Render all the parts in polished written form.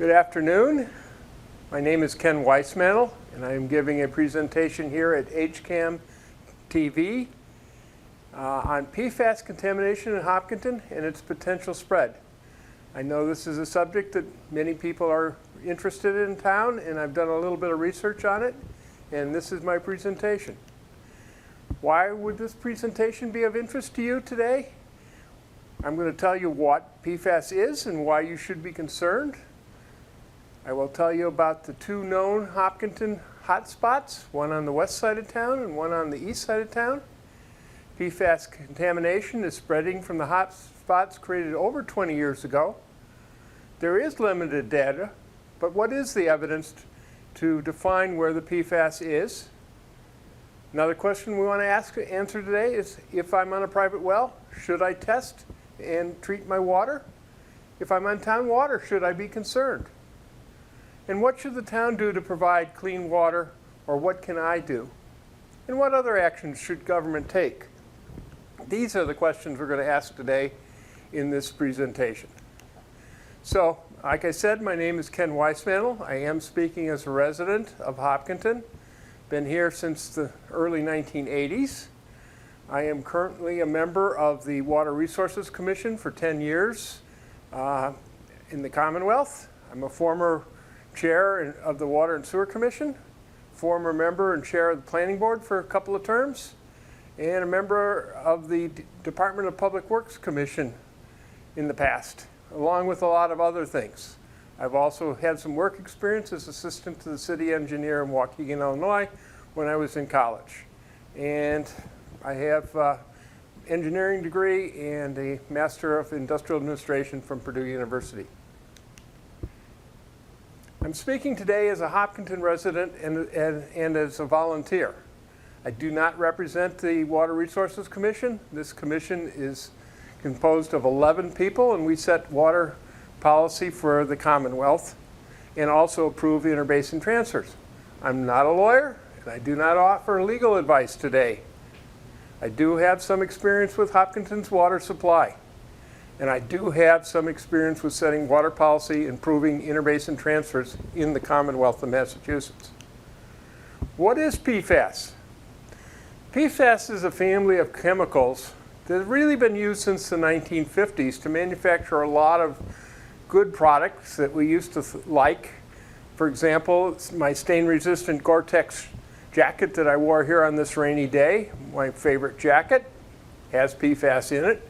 Good afternoon. My name is Ken Weissmantel, and I am giving a presentation here at HCAM TV on PFAS contamination in Hopkinton and its potential spread. I know this is a subject that many people are interested in town, and I've done a little bit of research on it, and this is my presentation. Why would this presentation be of interest to you today? I'm going to tell you what PFAS is and why you should be concerned. I will tell you about the two known Hopkinton hotspots, one on the west side of town and one on the east side of town. PFAS contamination is spreading from the hotspots created over 20 years ago. There is limited data, but what is the evidence to define where the PFAS is? Another question we want to answer today is, if I'm on a private well, should I test and treat my water? If I'm on town water, should I be concerned? And what should the town do to provide clean water, or what can I do? And what other actions should government take? These are the questions we're going to ask today in this presentation. So, like I said, my name is Ken Weissmantel. I am speaking as a resident of Hopkinton. Been here since the early 1980s. I am currently a member of the Water Resources Commission for 10 years in the Commonwealth. I'm a former chair of the Water and Sewer Commission, former member and chair of the Planning Board for a couple of terms, and a member of the Department of Public Works Commission in the past, along with a lot of other things. I've also had some work experience as assistant to the city engineer in Waukegan, Illinois, when I was in college. And I have an engineering degree and a Master of Industrial Administration from Purdue University. I'm speaking today as a Hopkinton resident and as a volunteer. I do not represent the Water Resources Commission. This commission is composed of 11 people, and we set water policy for the Commonwealth and also approve interbasin transfers. I'm not a lawyer, and I do not offer legal advice today. I do have some experience with Hopkinton's water supply, and I do have some experience with setting water policy and approving interbasin transfers in the Commonwealth of Massachusetts. What is PFAS? PFAS is a family of chemicals that have really been used since the 1950s to manufacture a lot of good products that we used to like. For example, my stain-resistant Gore-Tex jacket that I wore here on this rainy day, my favorite jacket, has PFAS in it.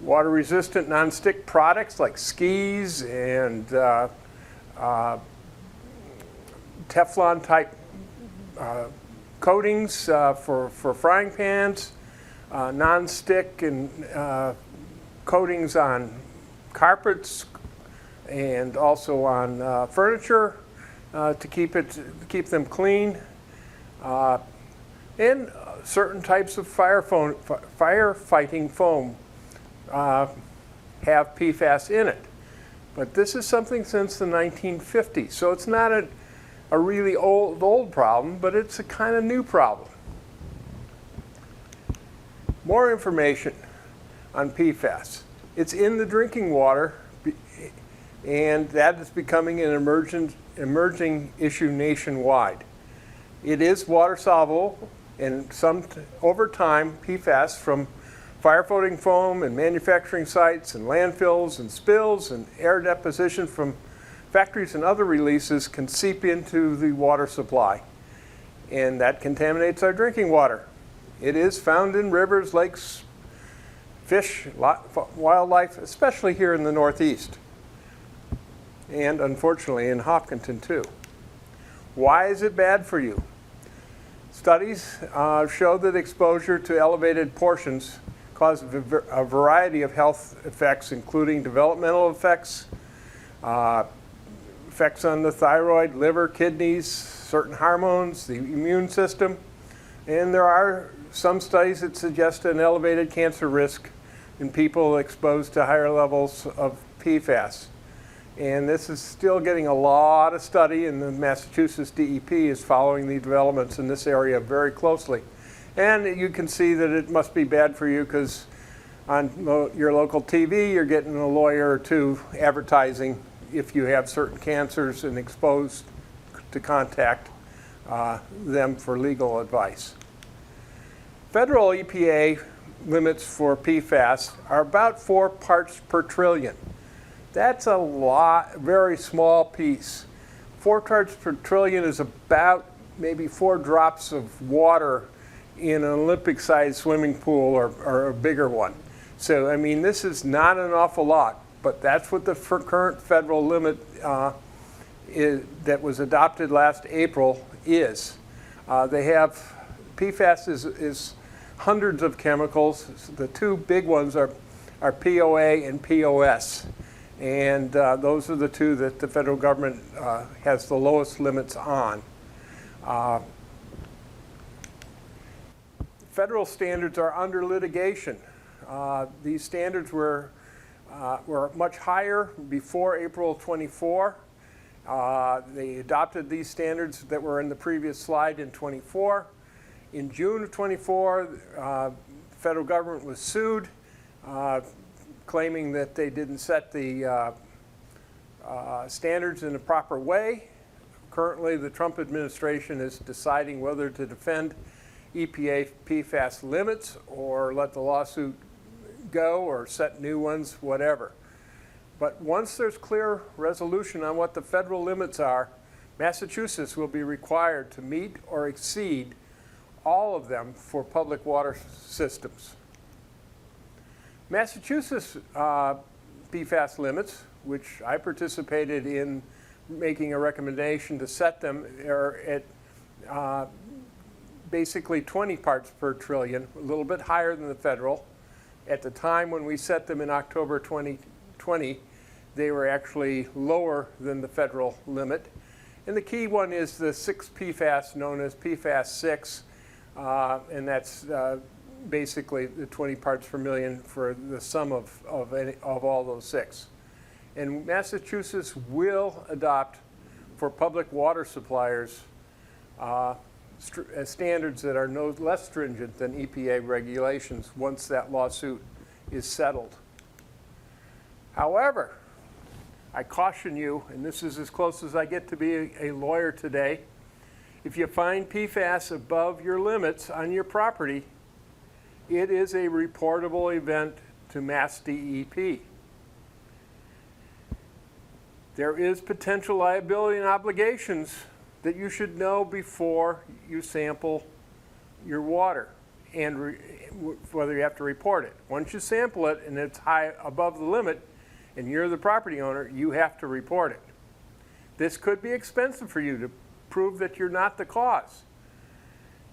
Water-resistant non-stick products like skis and Teflon-type coatings for frying pans, non-stick and coatings on carpets and also on furniture to keep them clean, and certain types of firefighting foam have PFAS in it. But this is something since the 1950s, so it's not a really old problem, but it's a kind of new problem. More information on PFAS. It's in the drinking water, and that is becoming an emerging issue nationwide. It is water soluble, and over time, PFAS from firefighting foam and manufacturing sites and landfills and spills and air deposition from factories and other releases can seep into the water supply, and that contaminates our drinking water. It is found in rivers, lakes, fish, wildlife, especially here in the Northeast, and unfortunately in Hopkinton too. Why is it bad for you? Studies show that exposure to elevated portions cause a variety of health effects, including developmental effects, effects on the thyroid, liver, kidneys, certain hormones, the immune system, and there are some studies that suggest an elevated cancer risk in people exposed to higher levels of PFAS. And this is still getting a lot of study, and the Massachusetts DEP is following the developments in this area very closely. And you can see that it must be bad for you because on your local TV, you're getting a lawyer or two advertising if you have certain cancers and exposed, to contact them for legal advice. Federal EPA limits for PFAS are about 4 parts per trillion. That's a lot, very small piece. 4 parts per trillion is about maybe 4 drops of water in an Olympic-sized swimming pool or a bigger one. So, I mean, this is not an awful lot, but that's what the current federal limit that was adopted last April is. They have, PFAS is hundreds of chemicals. The 2 big ones are POA and POS. And those are the 2 that the federal government has the lowest limits on. Federal standards are under litigation. These standards were much higher before April 24. They adopted these standards that were in the previous slide in 24. In June of 24, the federal government was sued, claiming that they didn't set the standards in a proper way. Currently, the Trump administration is deciding whether to defend EPA PFAS limits or let the lawsuit go or set new ones, whatever. But once there's clear resolution on what the federal limits are, Massachusetts will be required to meet or exceed all of them for public water systems. Massachusetts PFAS limits, which I participated in making a recommendation to set them, are at basically 20 parts per trillion, a little bit higher than the federal. At the time when we set them in October 2020, they were actually lower than the federal limit. And the key one is the 6 PFAS, known as PFAS 6, and that's basically the 20 parts per million for the sum of all those 6. And Massachusetts will adopt for public water suppliers standards that are no less stringent than EPA regulations once that lawsuit is settled. However, I caution you, and this is as close as I get to be a lawyer today, if you find PFAS above your limits on your property, it is a reportable event to Mass DEP. There is potential liability and obligations that you should know before you sample your water and whether you have to report it. Once you sample it and it's high above the limit and you're the property owner, you have to report it. This could be expensive for you to prove that you're not the cause.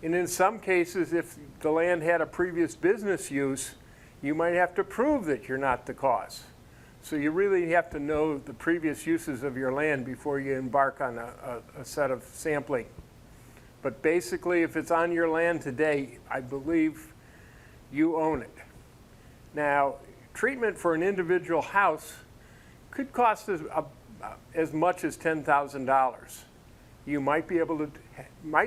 And in some cases, if the land had a previous business use, you might have to prove that you're not the cause. So you really have to know the previous uses of your land before you embark on a set of sampling. But basically, if it's on your land today, I believe you own it. Now, treatment for an individual house could cost as much as $10,000. You might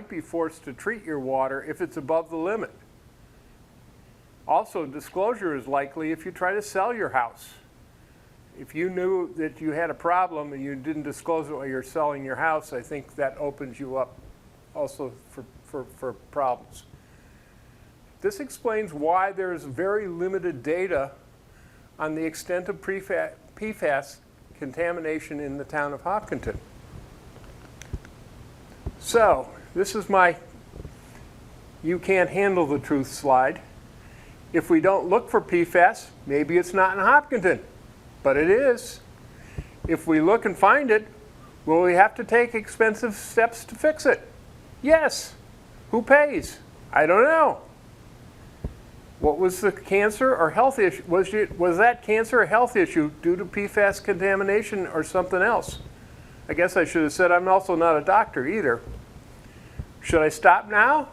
be forced to treat your water if it's above the limit. Also, disclosure is likely if you try to sell your house. If you knew that you had a problem and you didn't disclose it while you're selling your house, I think that opens you up also for problems. This explains why there's very limited data on the extent of PFAS contamination in the town of Hopkinton. So, this is my "you can't handle the truth" slide. If we don't look for PFAS, maybe it's not in Hopkinton, but it is. If we look and find it, will we have to take expensive steps to fix it? Yes. Who pays? I don't know. What was the cancer or health issue? Was that cancer or health issue due to PFAS contamination or something else? I guess I should have said I'm also not a doctor either. Should I stop now?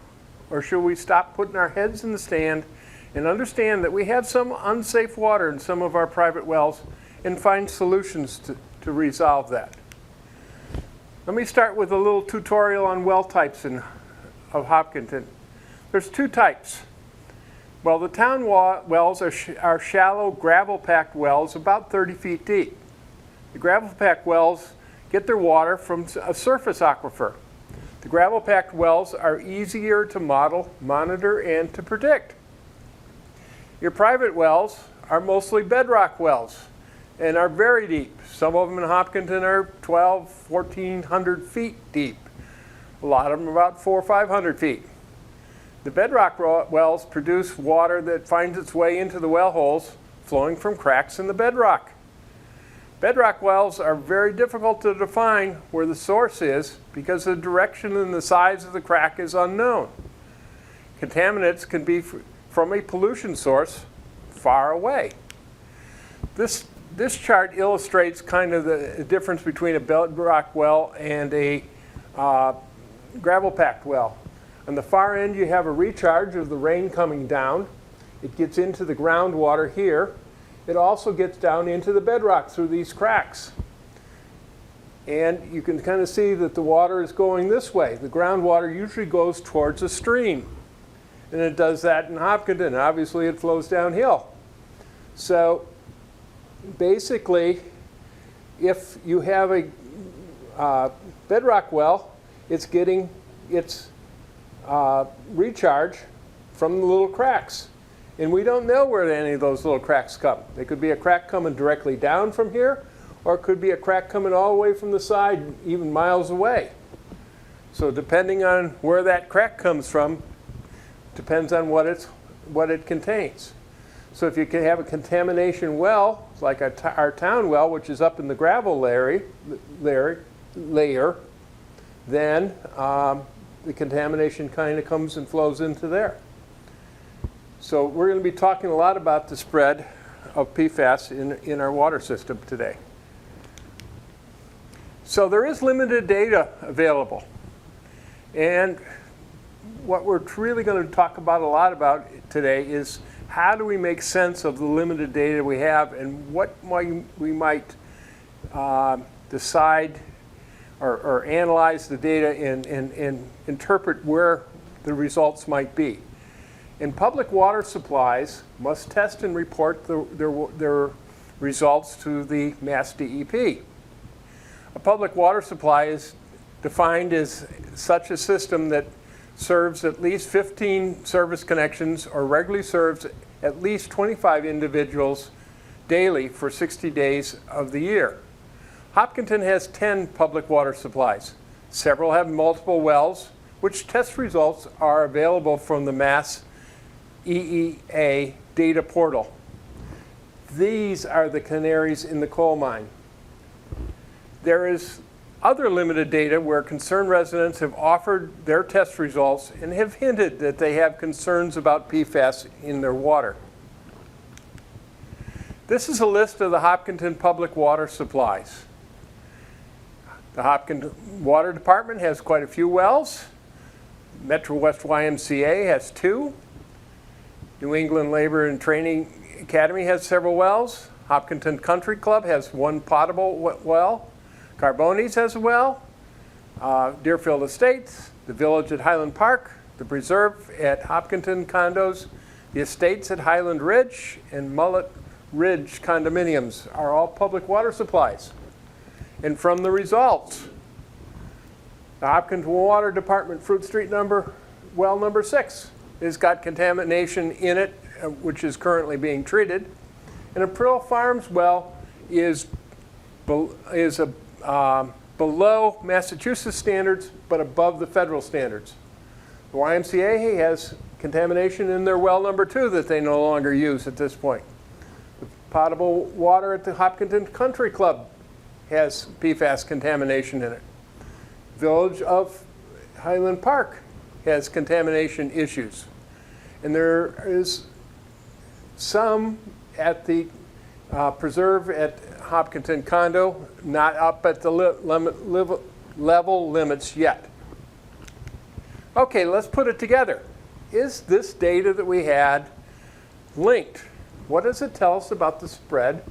Or should we stop putting our heads in the sand and understand that we have some unsafe water in some of our private wells and find solutions to resolve that? Let me start with a little tutorial on well types of Hopkinton. There's 2 types. Well, the town wells are shallow gravel-packed wells about 30 feet deep. The gravel-packed wells get their water from a surface aquifer. The gravel-packed wells are easier to model, monitor, and to predict. Your private wells are mostly bedrock wells and are very deep. Some of them in Hopkinton are 1,400 feet deep. A lot of them are about 400 or 500 feet. The bedrock wells produce water that finds its way into the well holes flowing from cracks in the bedrock. Bedrock wells are very difficult to define where the source is because the direction and the size of the crack is unknown. Contaminants can be from a pollution source far away. This chart illustrates kind of the difference between a bedrock well and a gravel-packed well. On the far end, you have a recharge of the rain coming down. It gets into the groundwater here. It also gets down into the bedrock through these cracks. And you can kind of see that the water is going this way. The groundwater usually goes towards a stream. And it does that in Hopkinton. Obviously, it flows downhill. So basically, if you have a bedrock well, it's getting its recharge from the little cracks. And we don't know where any of those little cracks come. They could be a crack coming directly down from here, or it could be a crack coming all the way from the side, even miles away. So depending on where that crack comes from, depends on what it contains. So if you can have a contamination well, like our town well, which is up in the gravel layer, then the contamination kind of comes and flows into there. So we're going to be talking a lot about the spread of PFAS in our water system today. So there is limited data available. And what we're really going to talk about a lot about today is how do we make sense of the limited data we have and what we might decide or analyze the data and interpret where the results might be. And public water supplies must test and report their results to the Mass DEP. A public water supply is defined as such a system that serves at least 15 service connections or regularly serves at least 25 individuals daily for 60 days of the year. Hopkinton has 10 public water supplies. Several have multiple wells, which test results are available from the Mass EEA data portal. These are the canaries in the coal mine. There is other limited data where concerned residents have offered their test results and have hinted that they have concerns about PFAS in their water. This is a list of the Hopkinton public water supplies. The Hopkinton Water Department has quite a few wells. Metro West YMCA has 2. New England Labor and Training Academy has several wells. Hopkinton Country Club has 1 potable well. Carbones has a well. Deerfield Estates, the Village at Highland Park, the Preserve at Hopkinton Condos, the Estates at Highland Ridge, and Mullet Ridge condominiums are all public water supplies. And from the results, the Hopkinton Water Department Fruit Street well number 6 has got contamination in it, which is currently being treated. And a Pearl Farms well is below Massachusetts standards, but above the federal standards. The YMCA has contamination in their well number 2 that they no longer use at this point. The potable water at the Hopkinton Country Club has PFAS contamination in it. Village of Highland Park has contamination issues. And there is some at the Preserve at Hopkinton Condo, not up at the level limits yet. Okay, let's put it together. Is this data that we had linked? What does it tell us about the spread?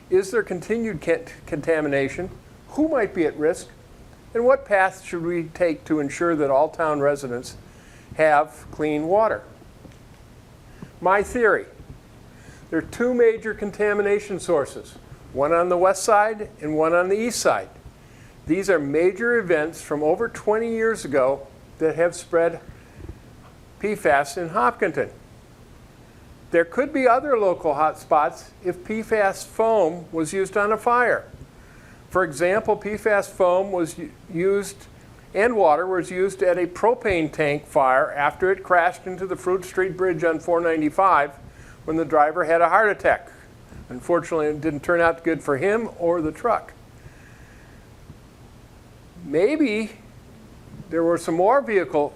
Is there continued contamination? Who might be at risk? And what path should we take to ensure that all town residents have clean water? My theory, there are 2 major contamination sources. one on the west side and one on the east side. These are major events from over 20 years ago that have spread PFAS in Hopkinton. There could be other local hotspots if PFAS foam was used on a fire. For example, PFAS foam was used and water was used at a propane tank fire after it crashed into the Fruit Street Bridge on 495 when the driver had a heart attack. Unfortunately, it didn't turn out good for him or the truck. Maybe there were some more vehicle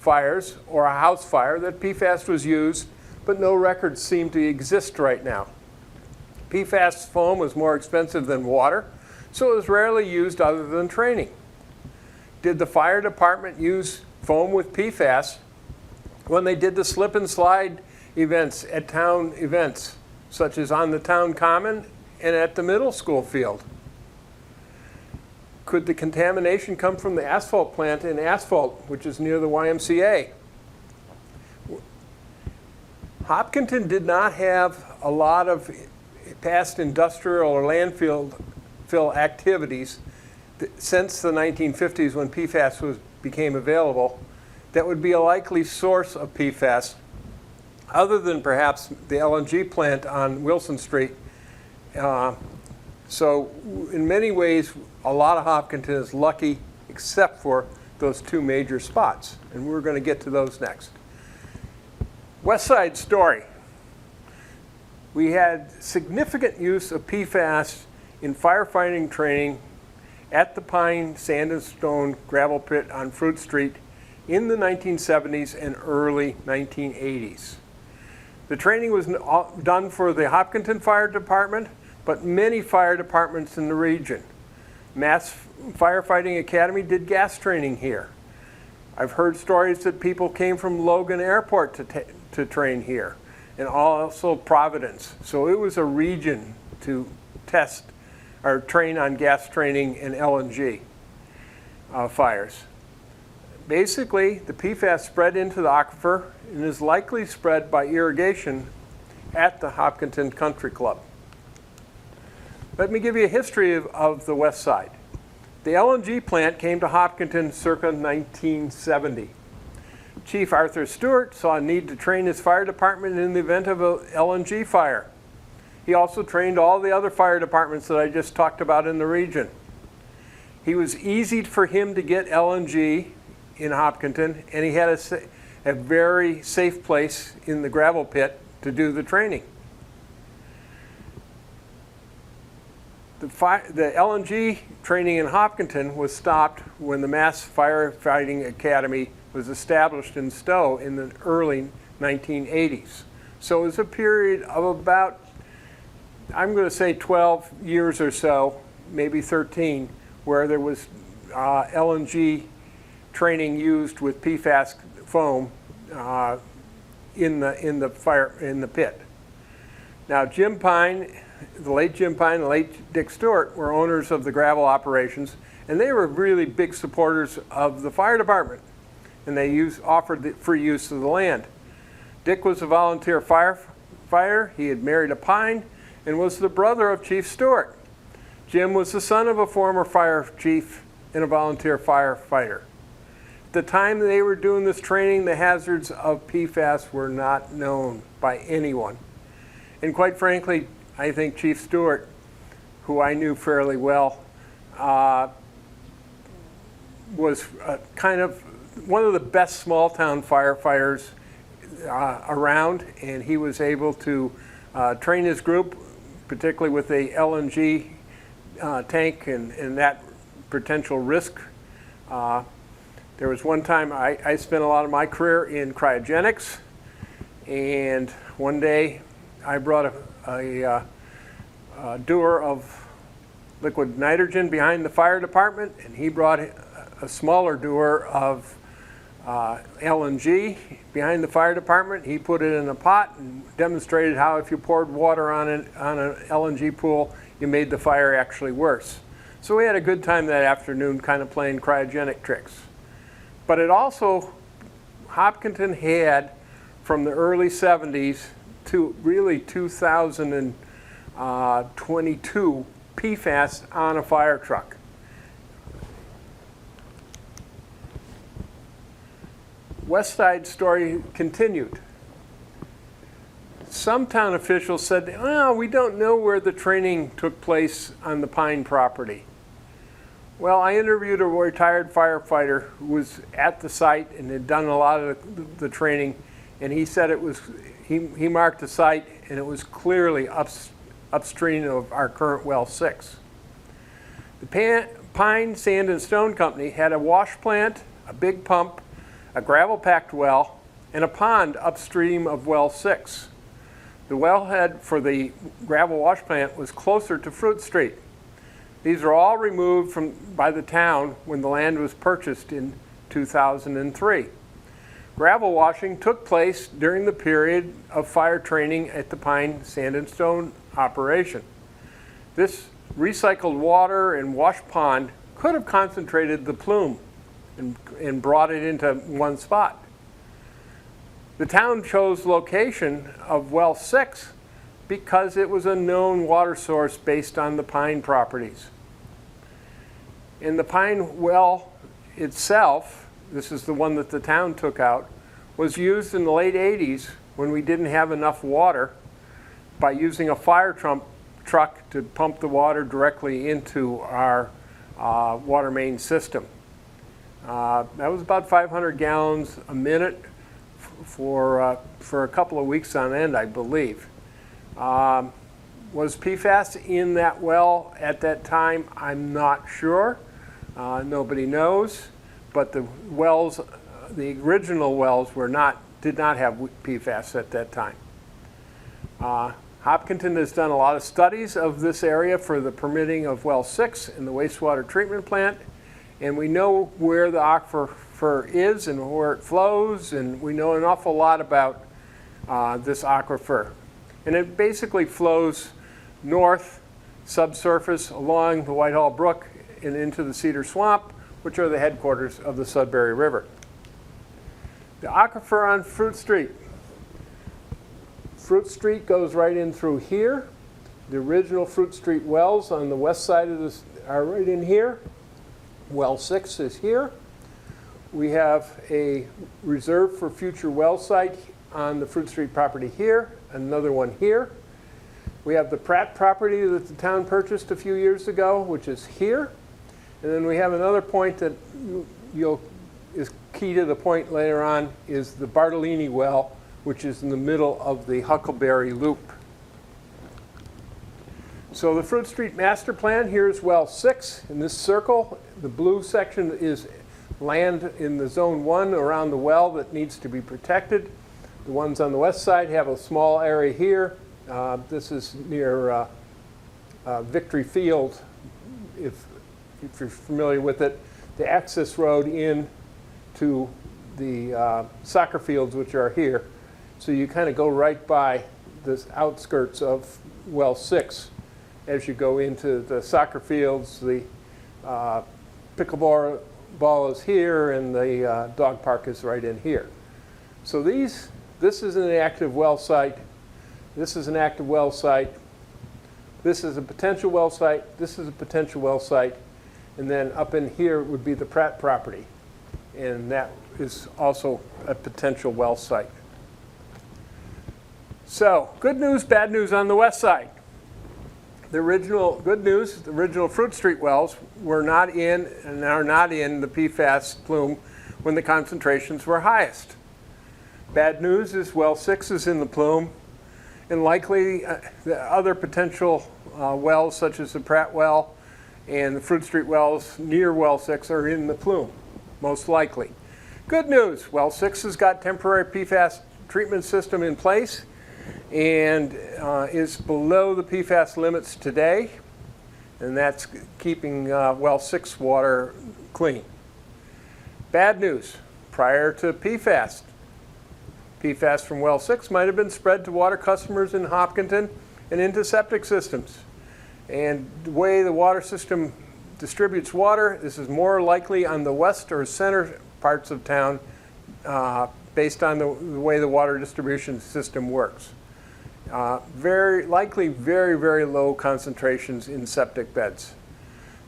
fires or a house fire that PFAS was used, but no records seem to exist right now. PFAS foam was more expensive than water, so it was rarely used other than training. Did the fire department use foam with PFAS when they did the slip and slide events at town events, such as on the town common and at the middle school field? Could the contamination come from the asphalt plant in Asphalt, which is near the YMCA? Hopkinton did not have a lot of past industrial or landfill activities since the 1950s when PFAS became available that would be a likely source of PFAS, other than perhaps the LNG plant on Wilson Street. So in many ways, a lot of Hopkinton is lucky except for those two major spots, and we're going to get to those next. West Side story. We had significant use of PFAS in firefighting training at the Pine Sand and Stone gravel pit on Fruit Street in the 1970s and early 1980s. The training was done for the Hopkinton Fire Department, but many fire departments in the region. Mass Firefighting Academy did gas training here. I've heard stories that people came from Logan Airport to train here, and also Providence. So it was a region to test or train on gas training and LNG fires. Basically, the PFAS spread into the aquifer and is likely spread by irrigation at the Hopkinton Country Club. Let me give you a history of the west side. The LNG plant came to Hopkinton circa 1970. Chief Arthur Stewart saw a need to train his fire department in the event of an LNG fire. He also trained all the other fire departments that I just talked about in the region. It was easy for him to get LNG in Hopkinton, and he had a very safe place in the gravel pit to do the training. The LNG training in Hopkinton was stopped when the Mass Firefighting Academy was established in Stowe in the early 1980s. So it was a period of about, I'm going to say 12 years or so, maybe 13, where there was LNG training used with PFAS foam in the pit. Now Jim Pine, the late Jim Pine and the late Dick Stewart were owners of the gravel operations, and they were really big supporters of the fire department, and they offered the free use of the land. Dick was a volunteer firefighter. He had married a Pine and was the brother of Chief Stewart. Jim was the son of a former fire chief and a volunteer firefighter. At the time they were doing this training, the hazards of PFAS were not known by anyone. And quite frankly, I think Chief Stewart, who I knew fairly well, was kind of one of the best small-town firefighters around, and he was able to train his group, particularly with the LNG tank and that potential risk. There was one time I spent a lot of my career in cryogenics, and one day I brought a dewar of liquid nitrogen behind the fire department, and he brought a smaller dewar of LNG behind the fire department. He put it in a pot and demonstrated how if you poured water on an LNG pool, you made the fire actually worse. So we had a good time that afternoon kind of playing cryogenic tricks. But it also, Hopkinton had, from the early 70s to really 2004 22 PFAS on a fire truck. West Side story continued. Some town officials said, well, we don't know where the training took place on the Pine property. Well, I interviewed a retired firefighter who was at the site and had done a lot of the training, and he said it was, he marked the site and it was clearly upstream of our current well 6. The Pine Sand and Stone Company had a wash plant, a big pump, a gravel-packed well, and a pond upstream of well 6. The wellhead for the gravel wash plant was closer to Fruit Street. These are all removed by the town when the land was purchased in 2003. Gravel washing took place during the period of fire training at the Pine Sand and Stone operation. This recycled water and wash pond could have concentrated the plume and brought it into one spot. The town chose location of well 6 because it was a known water source based on the Pine properties. And the Pine well itself, this is the one that the town took out, was used in the late 80s when we didn't have enough water by using a fire truck to pump the water directly into our water main system. That was about 500 gallons a minute for a couple of weeks on end, I believe. Was PFAS in that well at that time? I'm not sure. Nobody knows. But the wells, the original wells, did not have PFAS at that time. Hopkinton has done a lot of studies of this area for the permitting of well 6 in the wastewater treatment plant, and we know where the aquifer is and where it flows, and we know an awful lot about this aquifer. And it basically flows north, subsurface, along the Whitehall Brook and into the Cedar Swamp, which are the headquarters of the Sudbury River. The aquifer on Fruit Street. Fruit Street goes right in through here. The original Fruit Street wells on the west side of this are right in here. Well 6 is here. We have a reserve for future well site on the Fruit Street property here, another one here. We have the Pratt property that the town purchased a few years ago, which is here. And then we have another point that is key to the point later on, is the Bartolini well, which is in the middle of the Huckleberry Loop. So the Fruit Street master plan, here's well 6 in this circle. The blue section is land in the zone 1 around the well that needs to be protected. The ones on the west side have a small area here. This is near Victory Field, if you're familiar with it, the access road in to the soccer fields, which are here. So you kind of go right by the outskirts of well 6 as you go into the soccer fields. The pickleball is here, and the dog park is right in here. So this is an active well site. This is an active well site. This is a potential well site. This is a potential well site. And then up in here would be the Pratt property. And that is also a potential well site. So, good news, bad news on the west side. The original, good news, the original Fruit Street wells were not in and are not in the PFAS plume when the concentrations were highest. Bad news is well 6 is in the plume, and likely the other potential wells, such as the Pratt well and the Fruit Street wells near well 6, are in the plume, most likely. Good news, well 6 has got temporary PFAS treatment system in place and is below the PFAS limits today, and that's keeping well 6 water clean. Bad news, prior to PFAS from well 6 might have been spread to water customers in Hopkinton and into septic systems. And the way the water system distributes water, this is more likely on the west or center parts of town based on the way the water distribution system works. Very likely very, very low concentrations in septic beds.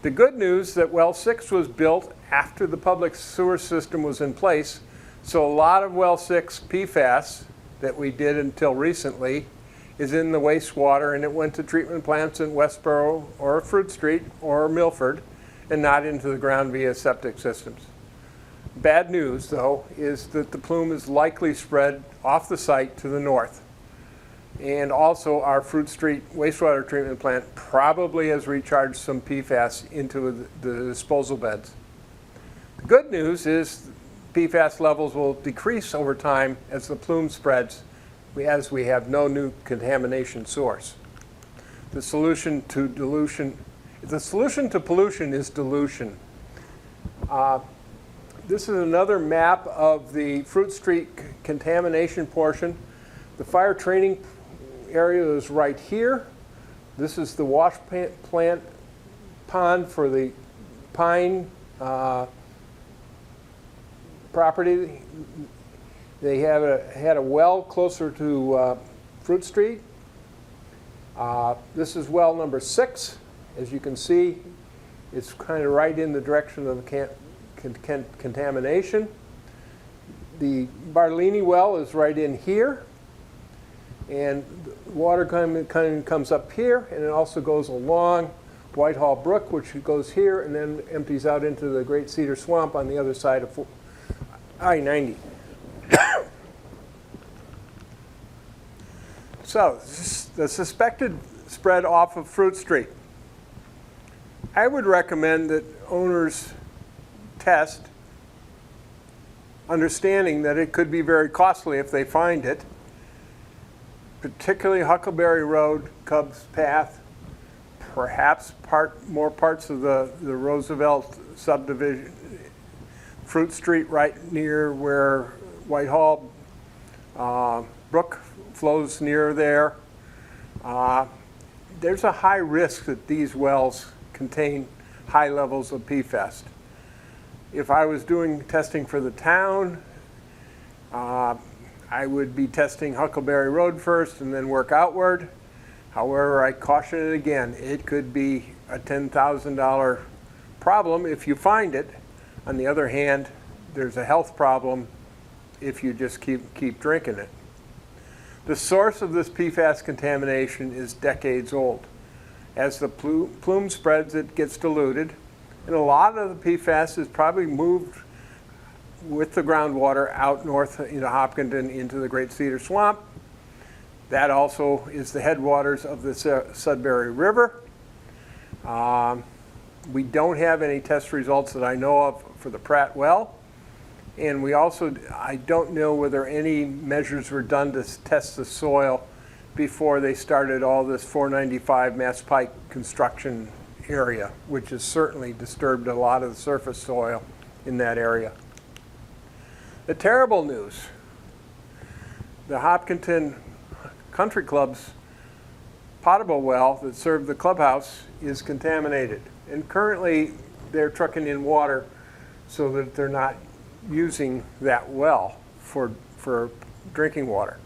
The good news that well 6 was built after the public sewer system was in place, so a lot of well 6 PFAS that we did until recently is in the wastewater, and it went to treatment plants in Westboro or Fruit Street or Milford and not into the ground via septic systems. Bad news, though, is that the plume is likely spread off the site to the north. And also our Fruit Street wastewater treatment plant probably has recharged some PFAS into the disposal beds. The good news is PFAS levels will decrease over time as the plume spreads, as we have no new contamination source. The solution to pollution is dilution. This is another map of the Fruit Street contamination portion. The fire training area is right here. This is the wash plant pond for the pine property. They had a well closer to Fruit Street. This is well number 6. As you can see, it's kind of right in the direction of contamination. The Bartolini well is right in here, and the water kind of comes up here, and it also goes along Whitehall Brook, which goes here and then empties out into the Great Cedar Swamp on the other side of I-90. So, the suspected spread off of Fruit Street. I would recommend that owners test, understanding that it could be very costly if they find it, particularly Huckleberry Road, Cubs Path, perhaps more parts of the Roosevelt subdivision, Fruit Street right near where Whitehall Brook flows near there. There's a high risk that these wells contain high levels of PFAS. If I was doing testing for the town, I would be testing Huckleberry Road first and then work outward. However, I caution it again, it could be a $10,000 problem if you find it. On the other hand, there's a health problem if you just keep drinking it. The source of this PFAS contamination is decades old. As the plume spreads, it gets diluted, and a lot of the PFAS is probably moved with the groundwater out north into Hopkinton into the Great Cedar Swamp. That also is the headwaters of the Sudbury River. We don't have any test results that I know of for the Pratt well. And I don't know whether any measures were done to test the soil before they started all this 495 Mass Pike construction area, which has certainly disturbed a lot of the surface soil in that area. The terrible news, the Hopkinton Country Club's potable well that served the clubhouse is contaminated. And currently they're trucking in water so that they're not using that well for drinking water.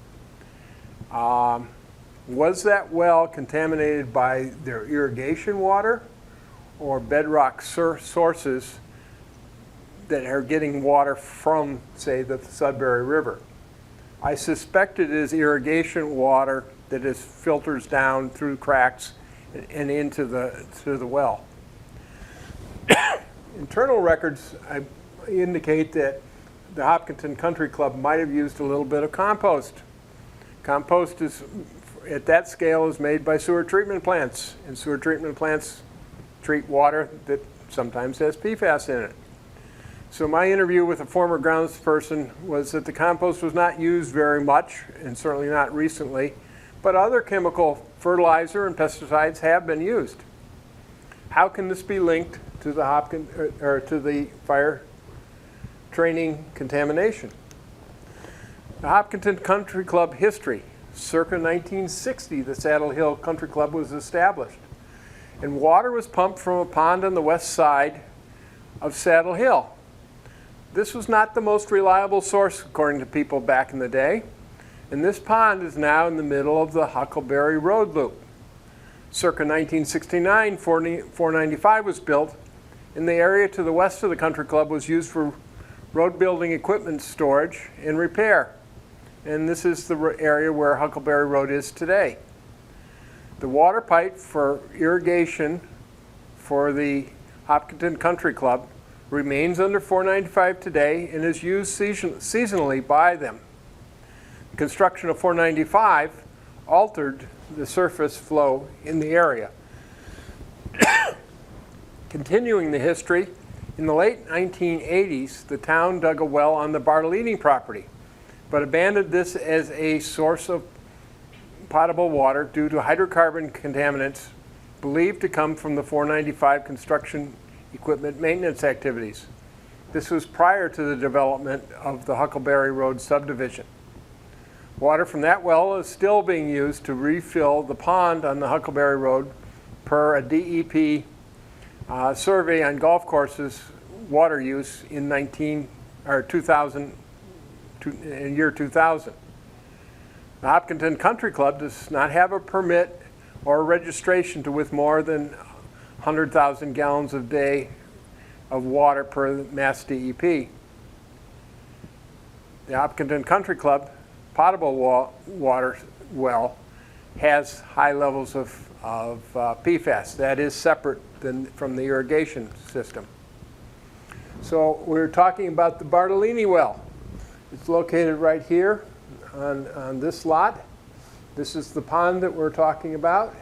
Was that well contaminated by their irrigation water or bedrock sources that are getting water from, say, the Sudbury River? I suspect it is irrigation water that is filters down through cracks and into the well. Internal records indicate that the Hopkinton Country Club might have used a little bit of compost. Compost is, at that scale, is made by sewer treatment plants, and sewer treatment plants treat water that sometimes has PFAS in it. So my interview with a former groundsperson was that the compost was not used very much, and certainly not recently, but other chemical fertilizer and pesticides have been used. How can this be linked to the fire training contamination? The Hopkinton Country Club history. Circa 1960, the Saddle Hill Country Club was established, and water was pumped from a pond on the west side of Saddle Hill. This was not the most reliable source, according to people back in the day. And this pond is now in the middle of the Huckleberry Road loop. Circa 1969, 495 was built, and the area to the west of the country club was used for road building equipment storage and repair. And this is the area where Huckleberry Road is today. The water pipe for irrigation for the Hopkinton Country Club remains under 495 today and is used seasonally by them. The construction of 495 altered the surface flow in the area. Continuing the history, in the late 1980s, the town dug a well on the Bartolini property, but abandoned this as a source of potable water due to hydrocarbon contaminants believed to come from the 495 construction equipment maintenance activities. This was prior to the development of the Huckleberry Road subdivision. Water from that well is still being used to refill the pond on the Huckleberry Road per a DEP survey on golf courses water use in 2000. In year 2000. The Hopkinton Country Club does not have a permit or a registration to with more than 100,000 gallons a day of water per Mass DEP. The Hopkinton Country Club potable water well has high levels of PFAS. That is separate from the irrigation system. So we're talking about the Bartolini well. It's located right here on this lot. This is the pond that we're talking about.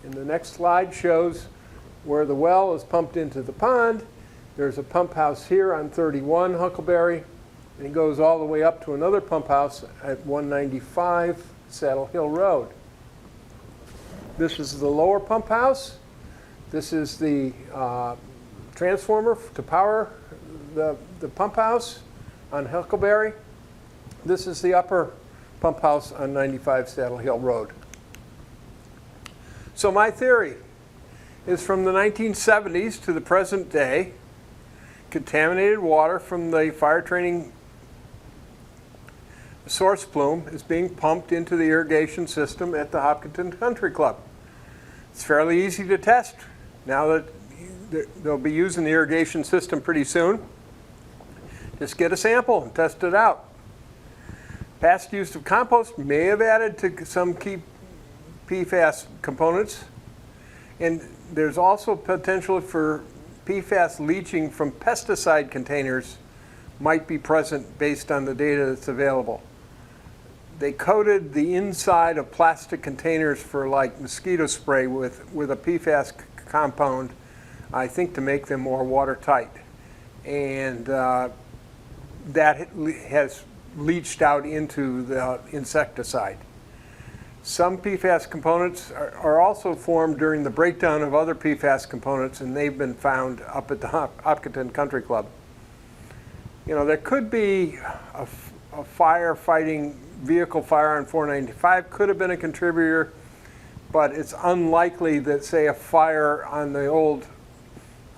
And the next slide shows where the well is pumped into the pond. There's a pump house here on 31 Huckleberry, and it goes all the way up to another pump house at 195 Saddle Hill Road. This is the lower pump house. This is the transformer to power the pump house on Huckleberry. This is the upper pump house on 95 Saddle Hill Road. So my theory is from the 1970s to the present day, contaminated water from the fire training source plume is being pumped into the irrigation system at the Hopkinton Country Club. It's fairly easy to test now that they'll be using the irrigation system pretty soon. Just get a sample and test it out. Past use of compost may have added to some key PFAS components, and there's also potential for PFAS leaching from pesticide containers might be present based on the data that's available. They coated the inside of plastic containers for like mosquito spray with a PFAS compound, I think to make them more watertight. And that has leached out into the insecticide. Some PFAS components are also formed during the breakdown of other PFAS components, and they've been found up at the Hopkinton Country Club. You know, there could be a firefighting vehicle fire on 495 could have been a contributor, but it's unlikely that, say, a fire on the old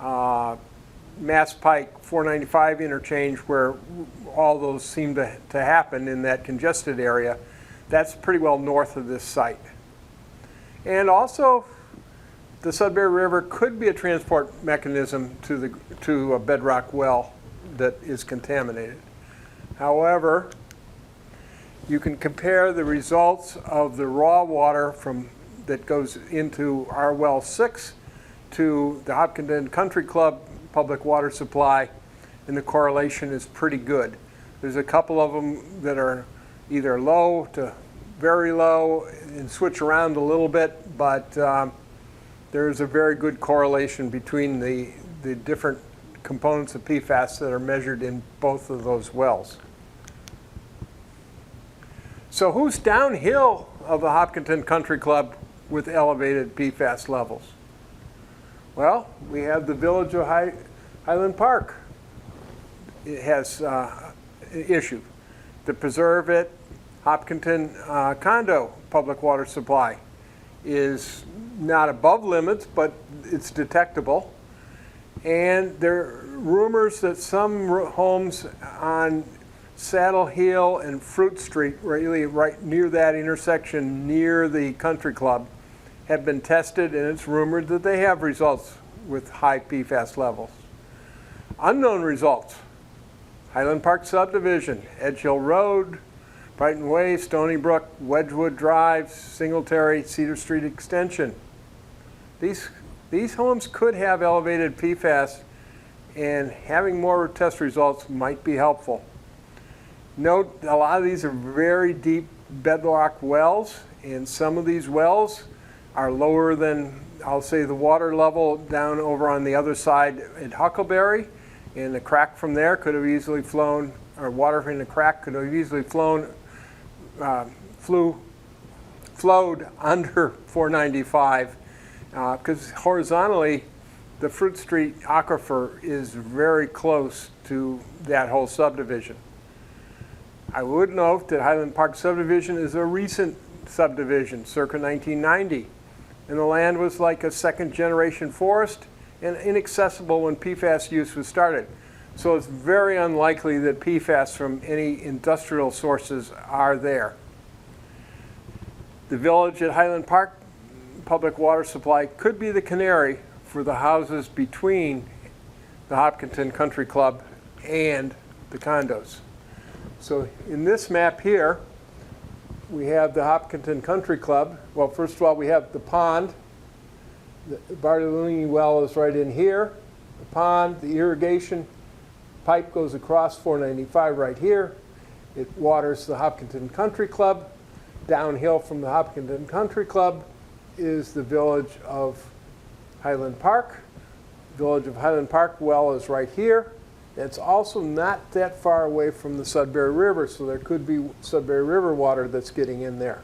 Mass Pike 495 interchange, where all those seem to happen in that congested area, that's pretty well north of this site. And also, the Sudbury River could be a transport mechanism to a bedrock well that is contaminated. However, you can compare the results of the raw water that goes into our well 6 to the Hopkinton Country Club public water supply, and the correlation is pretty good. There's a couple of them that are either low to very low and switch around a little bit, but there's a very good correlation between the different components of PFAS that are measured in both of those wells. So who's downhill of the Hopkinton Country Club with elevated PFAS levels? Well, we have the village of Highland Park. It has an issue. To preserve it, Hopkinton condo public water supply is not above limits, but it's detectable. And there are rumors that some homes on Saddle Hill and Fruit Street, really right near that intersection, near the country club, have been tested, and it's rumored that they have results with high PFAS levels. Unknown results: Highland Park subdivision, Edge Hill Road, Brighton Way, Stony Brook, Wedgewood Drive, Singletary, Cedar Street Extension. These homes could have elevated PFAS, and having more test results might be helpful. Note, a lot of these are very deep bedrock wells, and some of these wells are lower than, I'll say, the water level down over on the other side at Huckleberry, and the crack from there could have easily flown, or water in the crack could have easily flowed under 495, because horizontally, the Fruit Street aquifer is very close to that whole subdivision. I would note that Highland Park subdivision is a recent subdivision, circa 1990, and the land was like a second-generation forest and inaccessible when PFAS use was started. So it's very unlikely that PFAS from any industrial sources are there. The village at Highland Park public water supply could be the canary for the houses between the Hopkinton Country Club and the condos. So in this map here, we have the Hopkinton Country Club. Well, first of all, we have the pond. The Bartolini well is right in here. The pond, the irrigation pipe goes across 495 right here. It waters the Hopkinton Country Club. Downhill from the Hopkinton Country Club is the village of Highland Park. Village of Highland Park well is right here. It's also not that far away from the Sudbury River, so there could be Sudbury River water that's getting in there.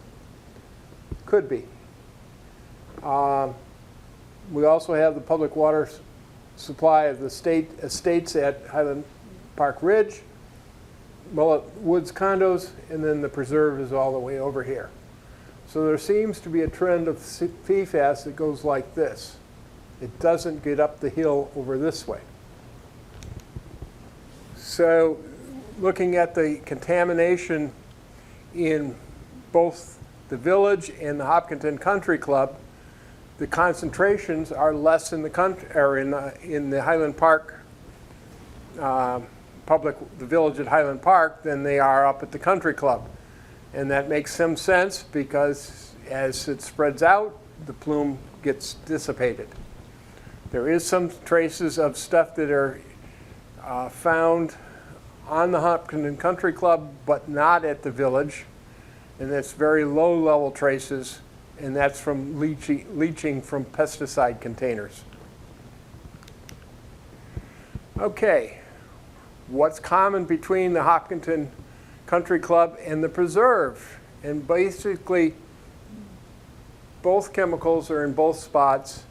Could be. We also have the public water supply of the state estates at Highland Park Ridge, Mullet Woods condos, and then the preserve is all the way over here. So there seems to be a trend of PFAS that goes like this. It doesn't get up the hill over this way. So looking at the contamination in both the village and the Hopkinton Country Club, the concentrations are less in the country, or in the Highland Park the village at Highland Park than they are up at the Country Club. And that makes some sense because as it spreads out, the plume gets dissipated. There is some traces of stuff that are found on the Hopkinton Country Club, but not at the village, and that's very low-level traces, and that's from leaching from pesticide containers. Okay, what's common between the Hopkinton Country Club and the preserve? And basically, both chemicals are in both spots.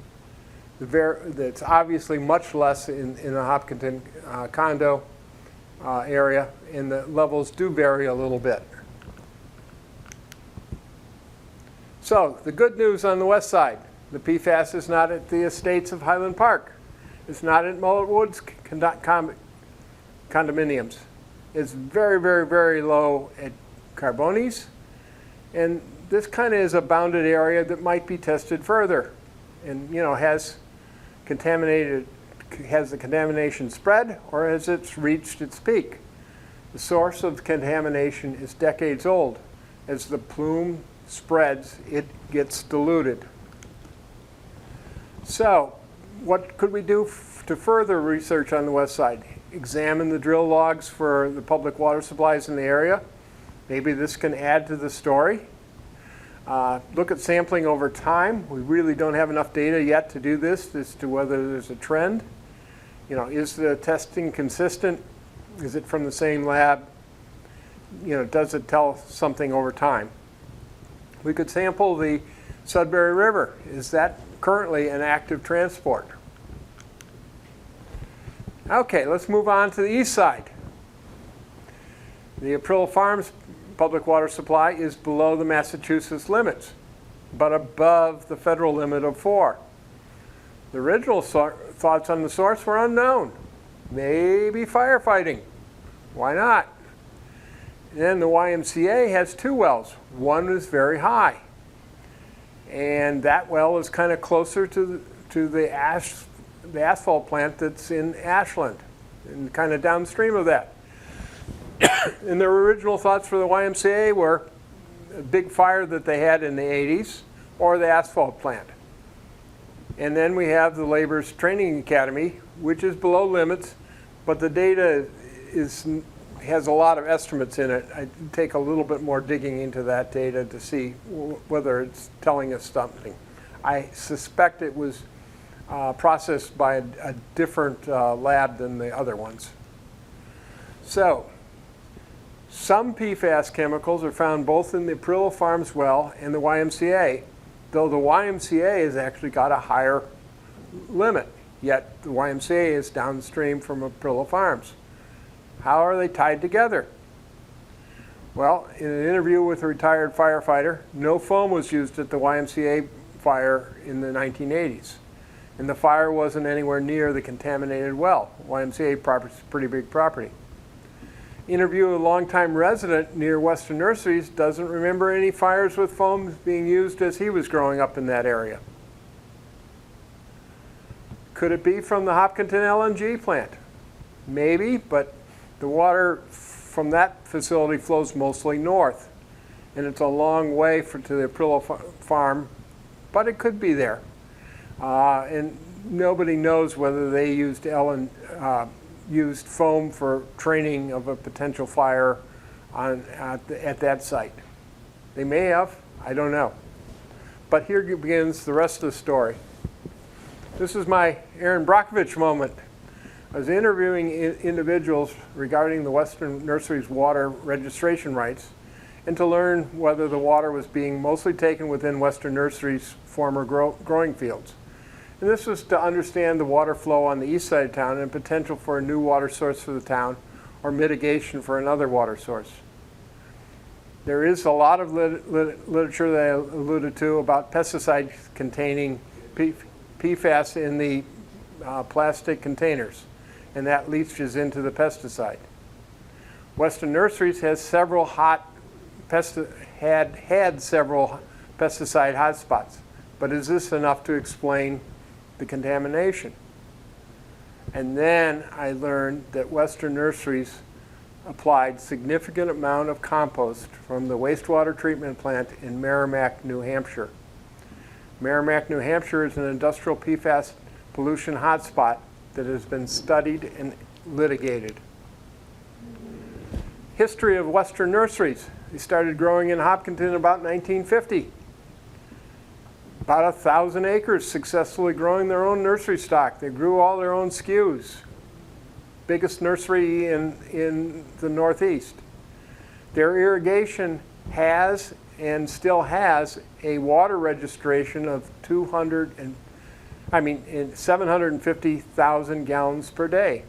That's obviously much less in the Hopkinton condo area, and the levels do vary a little bit. So the good news on the west side, the PFAS is not at the estates of Highland Park. It's not at Mullet Woods condominiums. It's very, very, very low at Carbonis, and this kind of is a bounded area that might be tested further, and has the contamination spread, or has it reached its peak? The source of contamination is decades old. As the plume spreads, it gets diluted. So, what could we do to further research on the west side? Examine the drill logs for the public water supplies in the area. Maybe this can add to the story. Look at sampling over time. We really don't have enough data yet to do this as to whether there's a trend. Is the testing consistent? Is it from the same lab? Does it tell something over time? We could sample the Sudbury River. Is that currently an active transport? Okay, let's move on to the east side. The April Farms public water supply is below the Massachusetts limits, but above the federal limit of 4. The original thoughts on the source were unknown. Maybe firefighting. Why not? And then the YMCA has 2 wells. One is very high, and that well is kind of closer to the asphalt plant that's in Ashland, and kind of downstream of that. And their original thoughts for the YMCA were a big fire that they had in the 80s, or the asphalt plant. And then we have the Labor's Training Academy, which is below limits, but the data has a lot of estimates in it. I take a little bit more digging into that data to see whether it's telling us something. I suspect it was processed by a different lab than the other ones. So, some PFAS chemicals are found both in the Aprillo Farms well and the YMCA, though the YMCA has actually got a higher limit, yet the YMCA is downstream from Aprillo Farms. How are they tied together? Well, in an interview with a retired firefighter, no foam was used at the YMCA fire in the 1980s, and the fire wasn't anywhere near the contaminated well. YMCA property is a pretty big property. Interview a longtime resident near Western Nurseries doesn't remember any fires with foam being used as he was growing up in that area. Could it be from the Hopkinton LNG plant? Maybe, but the water from that facility flows mostly north, and it's a long way to the Aprillo farm, but it could be there. And nobody knows whether they used used foam for training of a potential fire at that site. They may have, I don't know. But here begins the rest of the story. This is my Aaron Brockovich moment. I was interviewing individuals regarding the Western Nurseries water registration rights, and to learn whether the water was being mostly taken within Western Nurseries' former growing fields. And this was to understand the water flow on the east side of town and potential for a new water source for the town or mitigation for another water source. There is a lot of literature that I alluded to about pesticides containing PFAS in the plastic containers, and that leaches into the pesticide. Western Nurseries has several had several pesticide hotspots, but is this enough to explain the contamination? And then I learned that Western Nurseries applied significant amount of compost from the wastewater treatment plant in Merrimack, New Hampshire. Merrimack, New Hampshire is an industrial PFAS pollution hotspot that has been studied and litigated. History of Western Nurseries. They started growing in Hopkinton about 1950. About 1,000 acres successfully growing their own nursery stock. They grew all their own SKUs. Biggest nursery in the Northeast. Their irrigation has and still has a water registration of 750,000 gallons per day.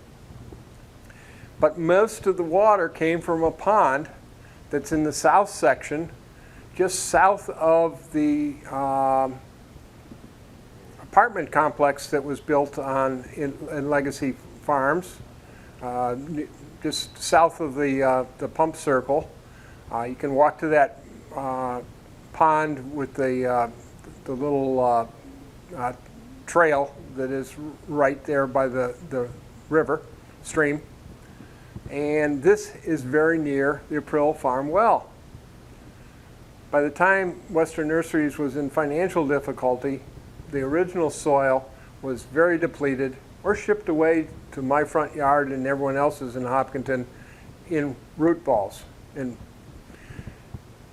But most of the water came from a pond that's in the south section, just south of the apartment complex that was built in Legacy Farms, just south of the pump circle. You can walk to that pond with the little trail that is right there by the river stream. And this is very near the Aprillo Farm well. By the time Western Nurseries was in financial difficulty, the original soil was very depleted or shipped away to my front yard and everyone else's in Hopkinton in root balls. And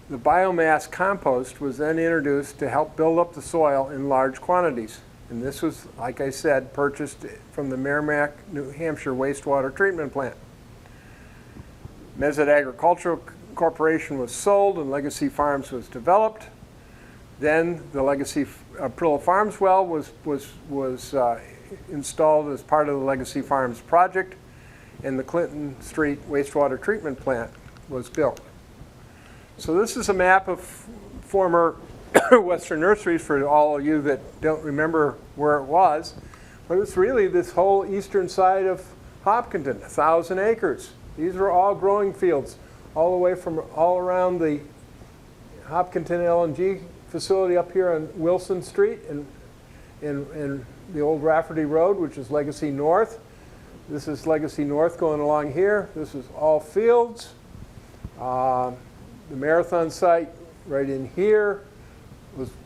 the biomass compost was then introduced to help build up the soil in large quantities. And this was, like I said, purchased from the Merrimack, New Hampshire wastewater treatment plant. Mezet Agricultural Corporation was sold and Legacy Farms was developed. Then the Legacy Aprillo Farms well was installed as part of the Legacy Farms project, and the Clinton Street wastewater treatment plant was built. So this is a map of former Western Nurseries for all of you that don't remember where it was, but it's really this whole eastern side of Hopkinton, 1,000 acres. These were all growing fields. all the way from all around the Hopkinton LNG facility up here on Wilson Street and the old Rafferty Road, which is Legacy North. This is Legacy North going along here. This is all fields. The Marathon site right in here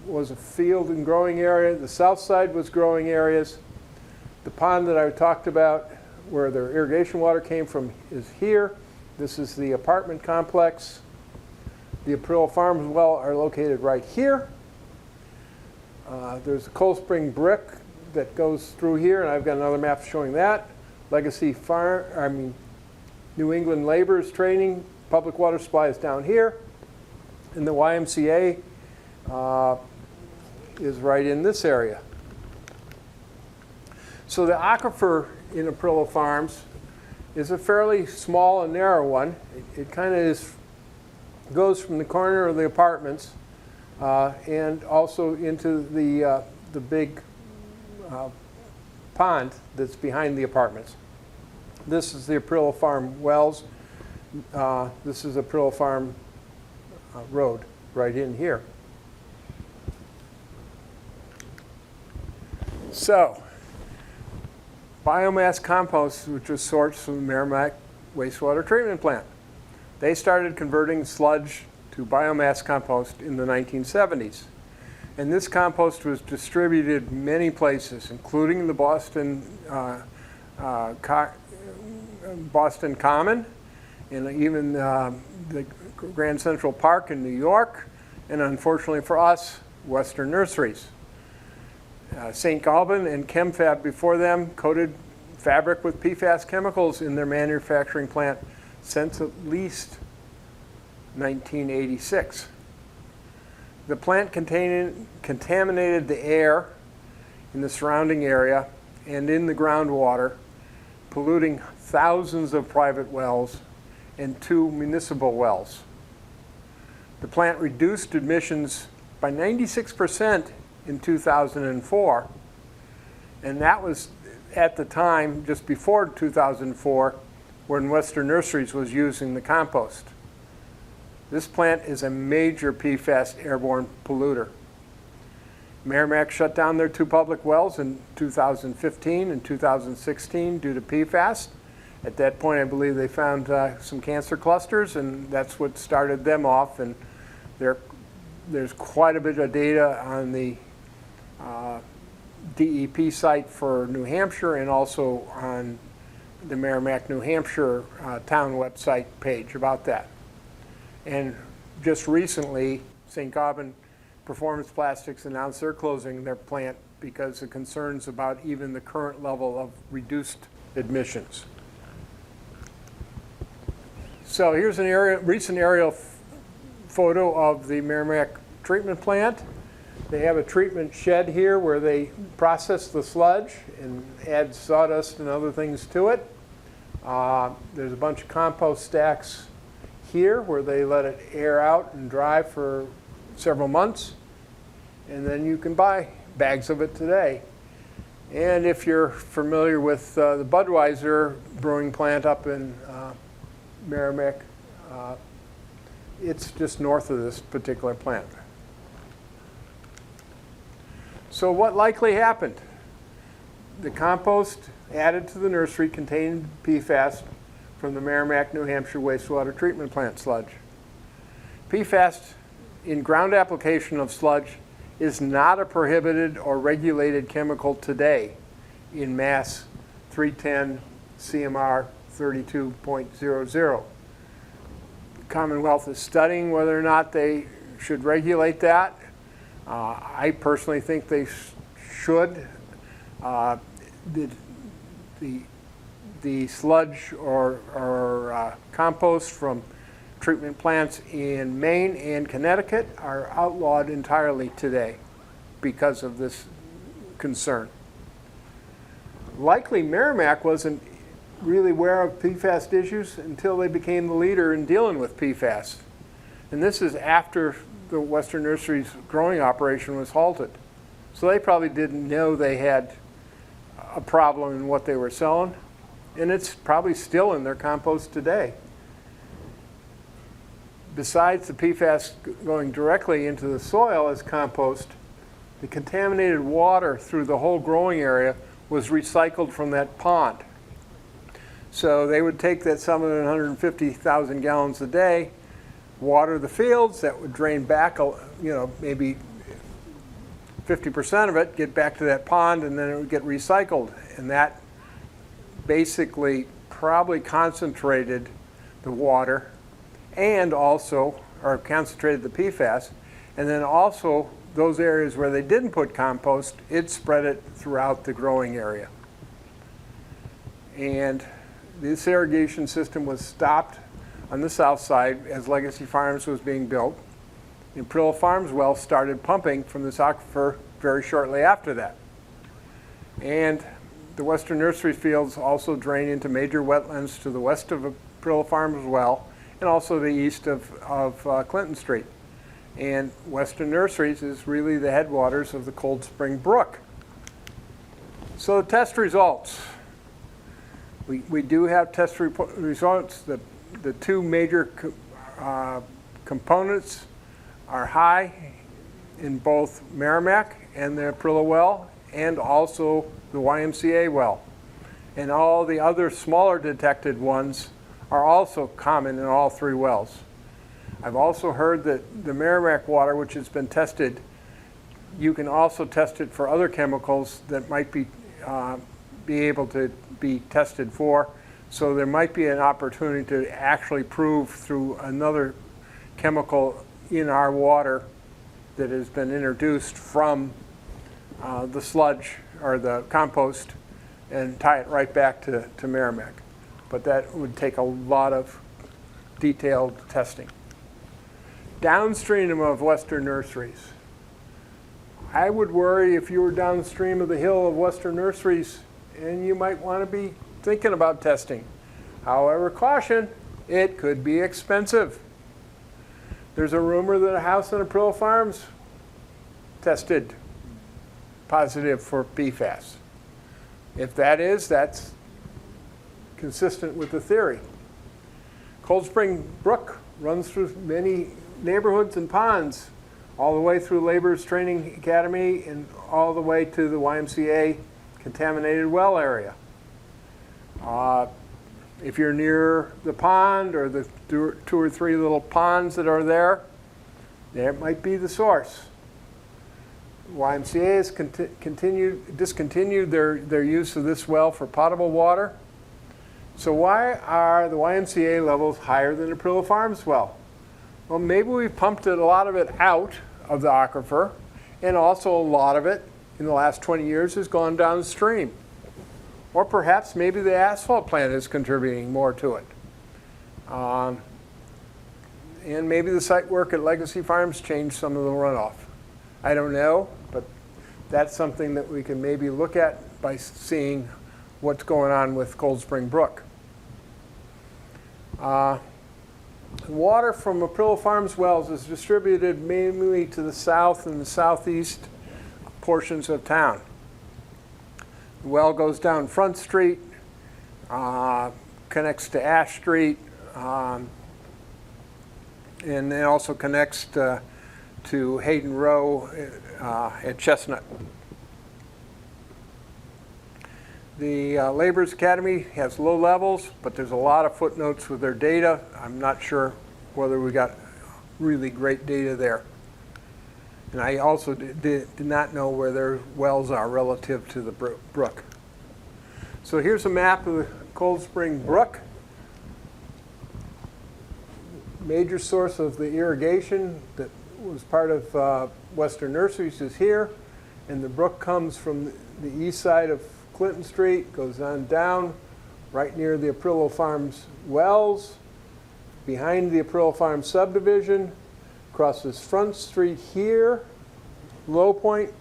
was a field and growing area. The south side was growing areas. The pond that I talked about where the irrigation water came from is here. This is the apartment complex. The April Farms well are located right here. There's a Cold Spring brick that goes through here, and I've got another map showing that. Legacy New England Labor's Training, public water supply is down here. And the YMCA is right in this area. So the aquifer in Aprillo Farms is a fairly small and narrow one. It kind of goes from the corner of the apartments and also into the big pond that's behind the apartments. This is the Aprillo Farm wells. This is Aprillo Farm Road right in here. So, biomass compost, which was sourced from the Merrimack wastewater treatment plant. They started converting sludge to biomass compost in the 1970s. And this compost was distributed many places, including the Boston Common, and even the Grand Central Park in New York, and unfortunately for us, Western Nurseries. St. Galban and ChemFab before them coated fabric with PFAS chemicals in their manufacturing plant since at least 1986. The plant contaminated the air in the surrounding area and in the groundwater, polluting thousands of private wells and 2 municipal wells. The plant reduced emissions by 96% in 2004, and that was at the time just before 2004 when Western Nurseries was using the compost. This plant is a major PFAS airborne polluter. Merrimack shut down their 2 public wells in 2015 and 2016 due to PFAS. At that point, I believe they found some cancer clusters, and that's what started them off. And there's quite a bit of data on the DEP site for New Hampshire and also on the Merrimack, New Hampshire town website page about that. And just recently, St. Galban Performance Plastics announced they're closing their plant because of concerns about even the current level of reduced emissions. So here's an recent aerial photo of the Merrimack treatment plant. They have a treatment shed here where they process the sludge and add sawdust and other things to it. There's a bunch of compost stacks here where they let it air out and dry for several months, and then you can buy bags of it today. And if you're familiar with the Budweiser brewing plant up in Merrimack, it's just north of this particular plant. So what likely happened? The compost added to the nursery contained PFAS from the Merrimack, New Hampshire wastewater treatment plant sludge. PFAS in ground application of sludge is not a prohibited or regulated chemical today in Mass 310 CMR 32.00. The Commonwealth is studying whether or not they should regulate that. I personally think they should. The sludge or compost from treatment plants in Maine and Connecticut are outlawed entirely today because of this concern. Likely Merrimack wasn't really aware of PFAS issues until they became the leader in dealing with PFAS. And this is after the Western Nurseries growing operation was halted. So they probably didn't know they had a problem in what they were selling. And it's probably still in their compost today. besides the PFAS going directly into the soil as compost, the contaminated water through the whole growing area was recycled from that pond. So they would take that 750,000 gallons a day, water the fields, that would drain back, maybe 50% of it, get back to that pond, and then it would get recycled. And that basically probably concentrated the water and also, or concentrated the PFAS, and then also those areas where they didn't put compost, it spread it throughout the growing area. And this irrigation system was stopped on the south side as Legacy Farms was being built. The Aprillo Farms well started pumping from this aquifer very shortly after that. And the Western Nursery fields also drain into major wetlands to the west of Aprillo Farms well, and also the east of Clinton Street. And Western Nurseries is really the headwaters of the Cold Spring Brook. So the test results. We do have test results. The two major components are high in both Merrimack and the Aprillo well, and also the YMCA well. And all the other smaller detected ones are also common in all three wells. I've also heard that the Merrimack water, which has been tested, you can also test it for other chemicals that might be able to be tested for. So there might be an opportunity to actually prove through another chemical in our water that has been introduced from the sludge or the compost and tie it right back to Merrimack. But that would take a lot of detailed testing. Downstream of Western Nurseries. I would worry if you were downstream of the hill of Western Nurseries, and you might want to be thinking about testing. However, caution, it could be expensive. There's a rumor that a house on Aprillo Farms tested positive for PFAS. If that is, that's consistent with the theory. Cold Spring Brook runs through many neighborhoods and ponds, all the way through Labor's Training Academy and all the way to the YMCA contaminated well area. If you're near the pond or the two or three little ponds that are there, that might be the source. YMCA has discontinued their use of this well for potable water. So why are the YMCA levels higher than the Aprillo Farms well? Well, maybe we pumped a lot of it out of the aquifer, and also a lot of it in the last 20 years has gone downstream. Or perhaps maybe the asphalt plant is contributing more to it. And maybe the site work at Legacy Farms changed some of the runoff. I don't know, but that's something that we can maybe look at by seeing what's going on with Cold Spring Brook. Water from Aprillo Farms wells is distributed mainly to the south and the southeast portions of town. The well goes down Front Street, connects to Ash Street, and then also connects to Hayden Row at Chestnut. The Labor's Academy has low levels, but there's a lot of footnotes with their data. I'm not sure whether we got really great data there. And I also did not know where their wells are relative to the brook. So here's a map of the Cold Spring Brook. Major source of the irrigation that was part of Western Nurseries is here, and the brook comes from the east side of Clinton Street, goes on down right near the Aprillo Farms wells, behind the Aprillo Farms subdivision, crosses Front Street here, low point.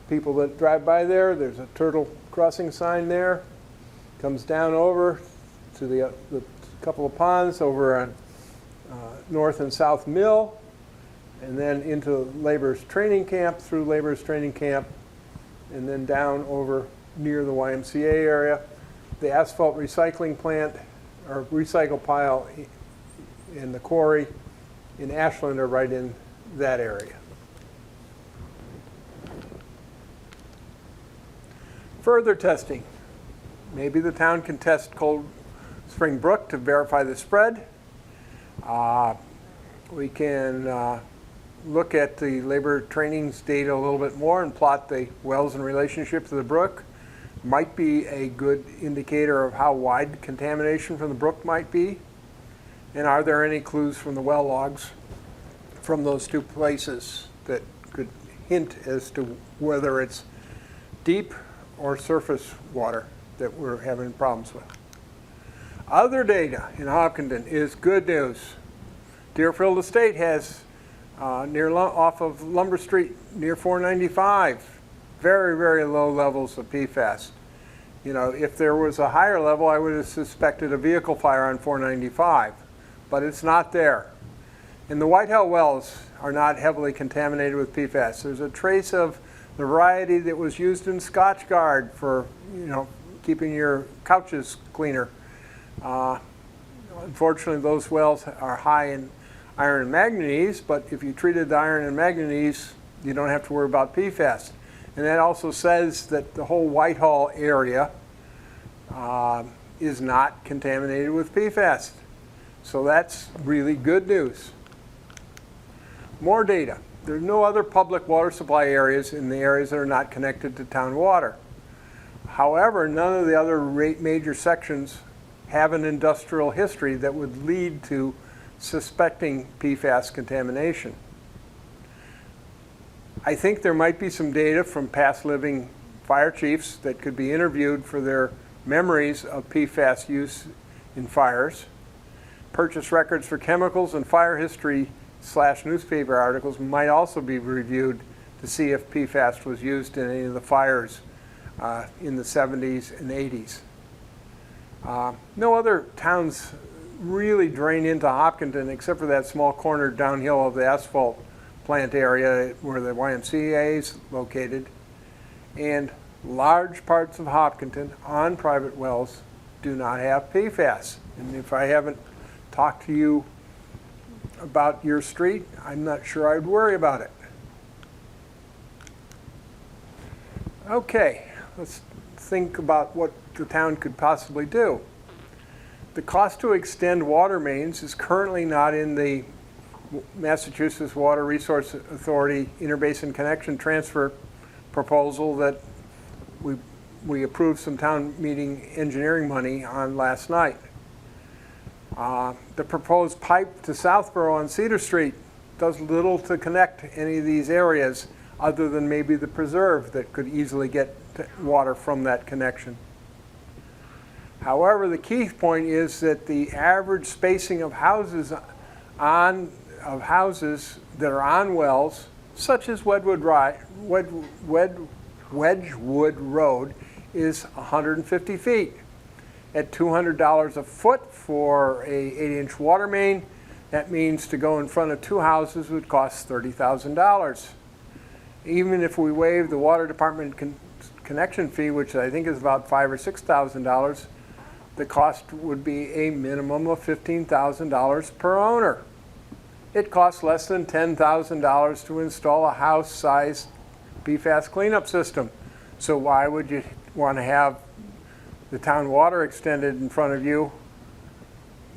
People that drive by there's a turtle crossing sign there. Comes down over to the couple of ponds over on North and South Mill, and then into Labor's Training Camp, through Labor's Training Camp, and then down over near the YMCA area. The asphalt recycling plant or recycle pile and the quarry in Ashland are right in that area. Further testing. Maybe the town can test Cold Spring Brook to verify the spread. We can look at the labor trainings data a little bit more and plot the wells in relationship to the brook. Might be a good indicator of how wide contamination from the brook might be. And are there any clues from the well logs from those two places that could hint as to whether it's deep or surface water that we're having problems with. Other data in Hopkinton is good news. Deerfield Estate has off of Lumber Street near 495, very, very low levels of PFAS. You know, if there was a higher level, I would have suspected a vehicle fire on 495, but it's not there. And the Whitehall wells are not heavily contaminated with PFAS. There's a trace of the variety that was used in Scotchgard for, you know, keeping your couches cleaner. Unfortunately, those wells are high in iron and manganese, but if you treated the iron and manganese, you don't have to worry about PFAS. And that also says that the whole Whitehall area is not contaminated with PFAS. So that's really good news. More data. There's no other public water supply areas in the areas that are not connected to town water. However, none of the other major sections have an industrial history that would lead to suspecting PFAS contamination. I think there might be some data from past living fire chiefs that could be interviewed for their memories of PFAS use in fires. Purchase records for chemicals and fire history / newspaper articles might also be reviewed to see if PFAS was used in any of the fires in the 70s and 80s. No other towns really drain into Hopkinton except for that small corner downhill of the asphalt plant area where the YMCA is located. And large parts of Hopkinton on private wells do not have PFAS. And if I haven't talked to you about your street, I'm not sure I'd worry about it. Okay, let's think about what the town could possibly do. The cost to extend water mains is currently not in the Massachusetts Water Resource Authority Interbasin Connection Transfer proposal that we approved some town meeting engineering money on last night. The proposed pipe to Southborough on Cedar Street does little to connect any of these areas other than maybe the preserve that could easily get water from that connection. However, the key point is that the average spacing of houses that are on wells, such as Wedgwood Road, is 150 feet. At $200 a foot for a 8-inch water main, that means to go in front of two houses would cost $30,000. Even if we waive the water department connection fee, which I think is about $5,000 or $6,000, the cost would be a minimum of $15,000 per owner. It costs less than $10,000 to install a house-sized PFAS cleanup system. So why would you want to have the town water extended in front of you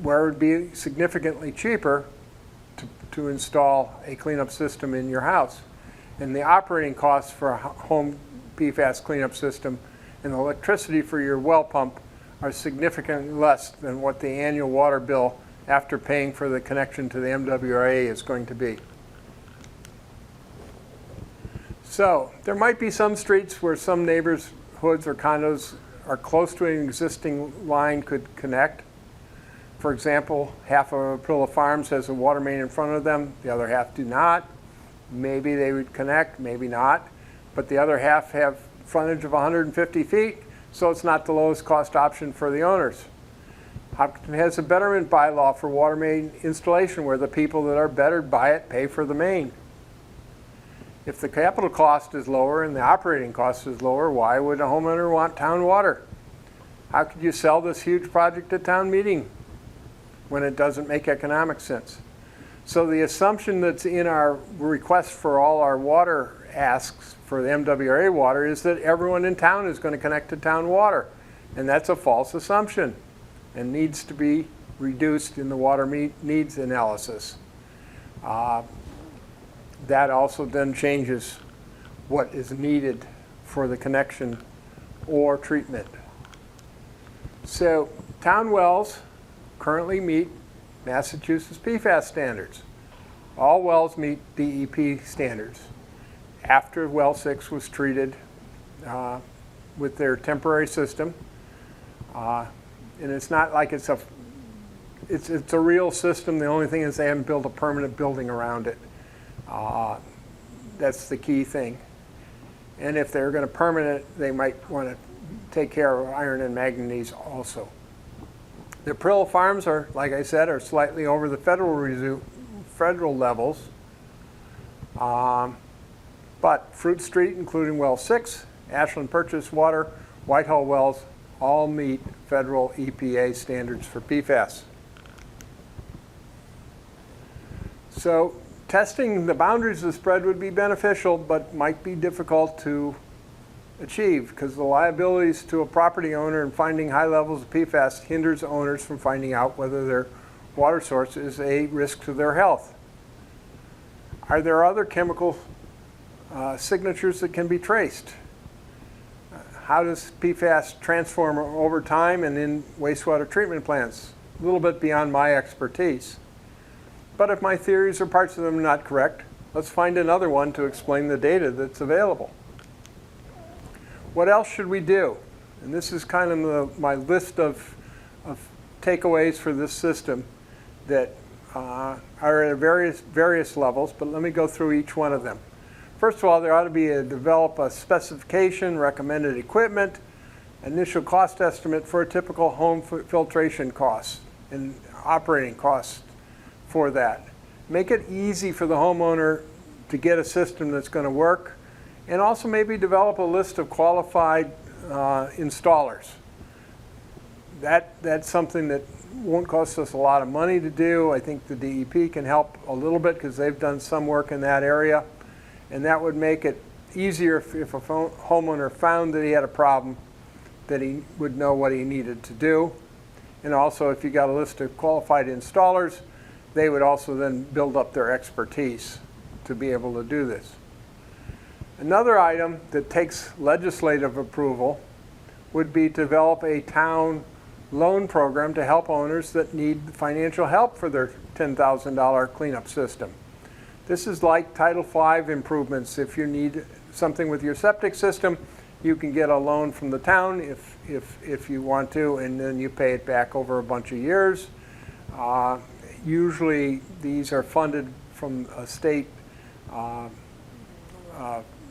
where it would be significantly cheaper to install a cleanup system in your house? And the operating costs for a home PFAS cleanup system and the electricity for your well pump are significantly less than what the annual water bill after paying for the connection to the MWRA is going to be. So there might be some streets where some neighborhoods or condos are close to an existing line could connect. For example, half of Aprilla Farms has a water main in front of them, the other half do not. Maybe they would connect, maybe not, but the other half have frontage of 150 feet, so it's not the lowest cost option for the owners. Hopkinton has a betterment bylaw for water main installation where the people that are bettered by it pay for the main. If the capital cost is lower and the operating cost is lower, why would a homeowner want town water? How could you sell this huge project at town meeting? when it doesn't make economic sense. So the assumption that's in our request for all our water asks for the MWRA water is that everyone in town is going to connect to town water. And that's a false assumption and needs to be reduced in the water needs analysis. That also then changes what is needed for the connection or treatment. So town wells currently meet Massachusetts PFAS standards. All wells meet DEP standards. After well 6 was treated with their temporary system, and it's not like it's a real system. The only thing is they haven't built a permanent building around it. That's the key thing. And if they're going to permanent it, they might want to take care of iron and manganese also. The Prill farms are, like I said, are slightly over the federal levels. But Fruit Street, including well 6, Ashland Purchase Water, Whitehall wells, all meet federal EPA standards for PFAS. So testing the boundaries of the spread would be beneficial, but might be difficult to achieve because the liabilities to a property owner in finding high levels of PFAS hinders owners from finding out whether their water source is a risk to their health. Are there other chemical signatures that can be traced? How does PFAS transform over time and in wastewater treatment plants? A little bit beyond my expertise. But if my theories or parts of them are not correct, let's find another one to explain the data that's available. What else should we do? And this is kind of my list of takeaways for this system that are at various levels, but let me go through each one of them. First of all, there ought to be develop a specification, recommended equipment, initial cost estimate for a typical home filtration costs and operating costs for that. Make it easy for the homeowner to get a system that's going to work, and also maybe develop a list of qualified installers. That's something that won't cost us a lot of money to do. I think the DEP can help a little bit because they've done some work in that area. And that would make it easier if a homeowner found that he had a problem, that he would know what he needed to do. And also, if you got a list of qualified installers, they would also then build up their expertise to be able to do this. Another item that takes legislative approval would be to develop a town loan program to help owners that need financial help for their $10,000 cleanup system. This is like Title V improvements. If you need something with your septic system, you can get a loan from the town if you want to, and then you pay it back over a bunch of years. Usually these are funded from a state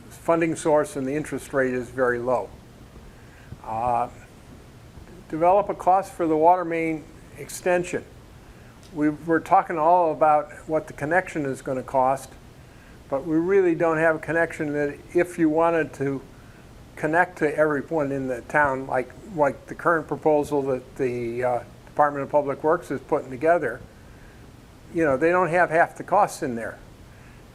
funding source, and the interest rate is very low. Develop a cost for the water main extension. We're talking all about what the connection is going to cost, but we really don't have a connection that if you wanted to connect to everyone in the town, like the current proposal that the Department of Public Works is putting together, you know, they don't have half the costs in there.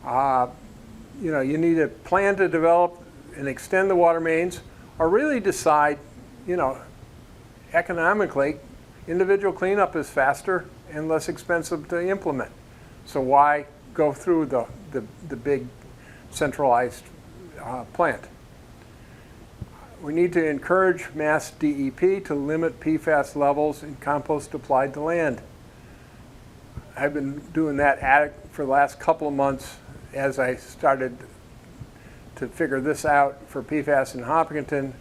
You know, you need a plan to develop and extend the water mains, or really decide, you know, economically, individual cleanup is faster and less expensive to implement. So why go through the big centralized plant? We need to encourage Mass DEP to limit PFAS levels in compost applied to land. I've been doing that for the last couple of months as I started to figure this out for PFAS in Hopkinton.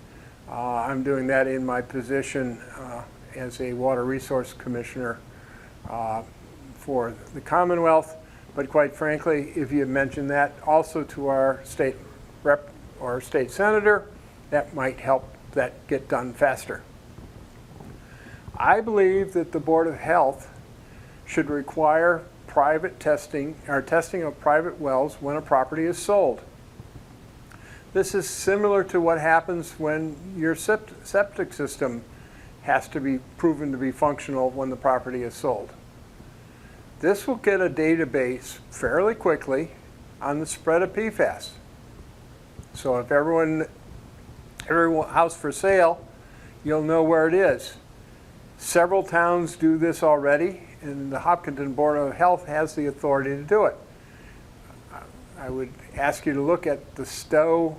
I'm doing that in my position as a Water Resource Commissioner for the Commonwealth. But quite frankly, if you mention that also to our state rep or state senator, that might help that get done faster. I believe that the Board of Health should require private testing or testing of private wells when a property is sold. This is similar to what happens when your septic system has to be proven to be functional when the property is sold. This will get a database fairly quickly on the spread of PFAS. So if every house for sale, you'll know where it is. Several towns do this already, and the Hopkinton Board of Health has the authority to do it. I would ask you to look at the Stowe,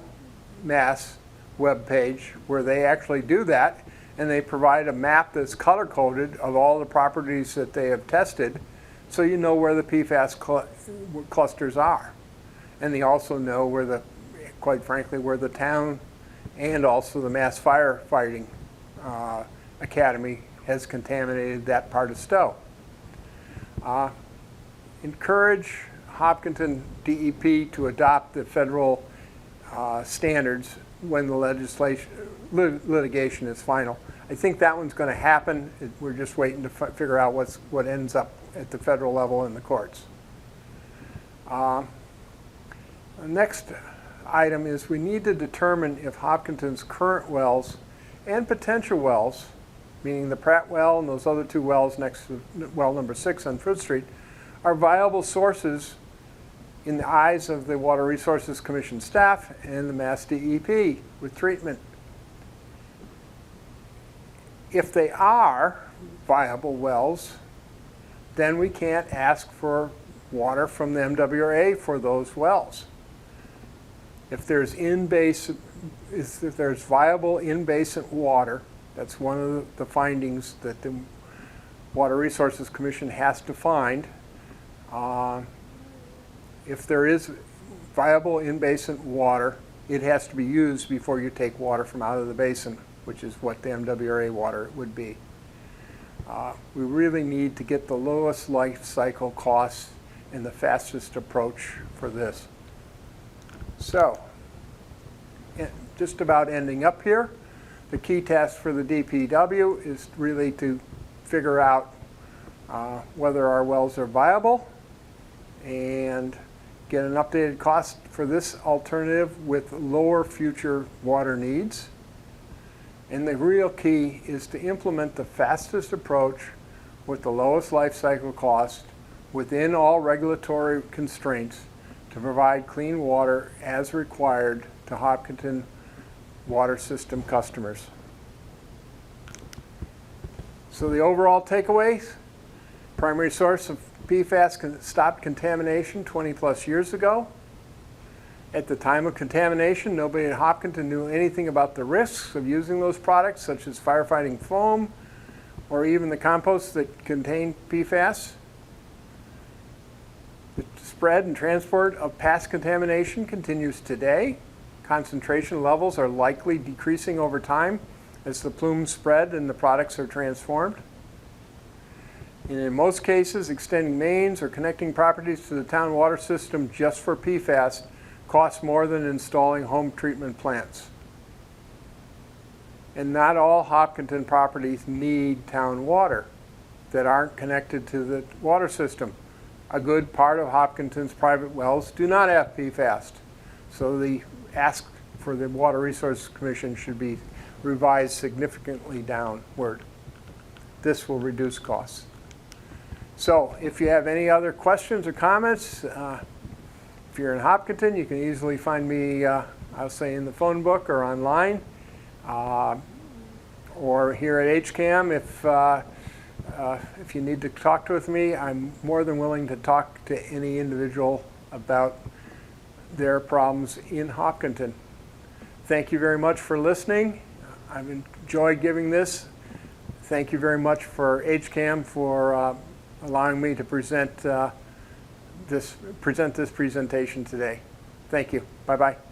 Mass webpage where they actually do that, and they provide a map that's color-coded of all the properties that they have tested, so you know where the PFAS clusters are. And they also know where quite frankly, where the town and also the Mass Firefighting Academy has contaminated that part of Stowe. Encourage Hopkinton DEP to adopt the federal standards when the litigation is final. I think that one's going to happen. We're just waiting to figure out what ends up at the federal level in the courts. The next item is we need to determine if Hopkinton's current wells and potential wells, meaning the Pratt well and those other two wells next to well number 6 on Fruit Street, are viable sources in the eyes of the Water Resources Commission staff and the Mass DEP with treatment. If they are viable wells, then we can't ask for water from the MWRA for those wells. If there's viable in-basin water, that's one of the findings that the Water Resources Commission has to find. If there is viable in-basin water, it has to be used before you take water from out of the basin, which is what the MWRA water would be. We really need to get the lowest life cycle costs and the fastest approach for this. So, just about ending up here, the key task for the DPW is really to figure out whether our wells are viable and get an updated cost for this alternative with lower future water needs. And the real key is to implement the fastest approach with the lowest life cycle cost within all regulatory constraints to provide clean water as required to Hopkinton water system customers. So the overall takeaways: primary source of PFAS stopped contamination 20 plus years ago. At the time of contamination, nobody at Hopkinton knew anything about the risks of using those products, such as firefighting foam or even the composts that contain PFAS. The spread and transport of past contamination continues today. Concentration levels are likely decreasing over time as the plumes spread and the products are transformed. And in most cases, extending mains or connecting properties to the town water system just for PFAS costs more than installing home treatment plants. And not all Hopkinton properties need town water that aren't connected to the water system. A good part of Hopkinton's private wells do not have PFAS. So the ask for the Water Resources Commission should be revised significantly downward. This will reduce costs. So if you have any other questions or comments, if you're in Hopkinton, you can easily find me, I'll say, in the phone book or online, or here at HCAM. If you need to talk with me, I'm more than willing to talk to any individual about their problems in Hopkinton. Thank you very much for listening. I've enjoyed giving this. Thank you very much for HCAM for allowing me to present this presentation today. Thank you. Bye-bye.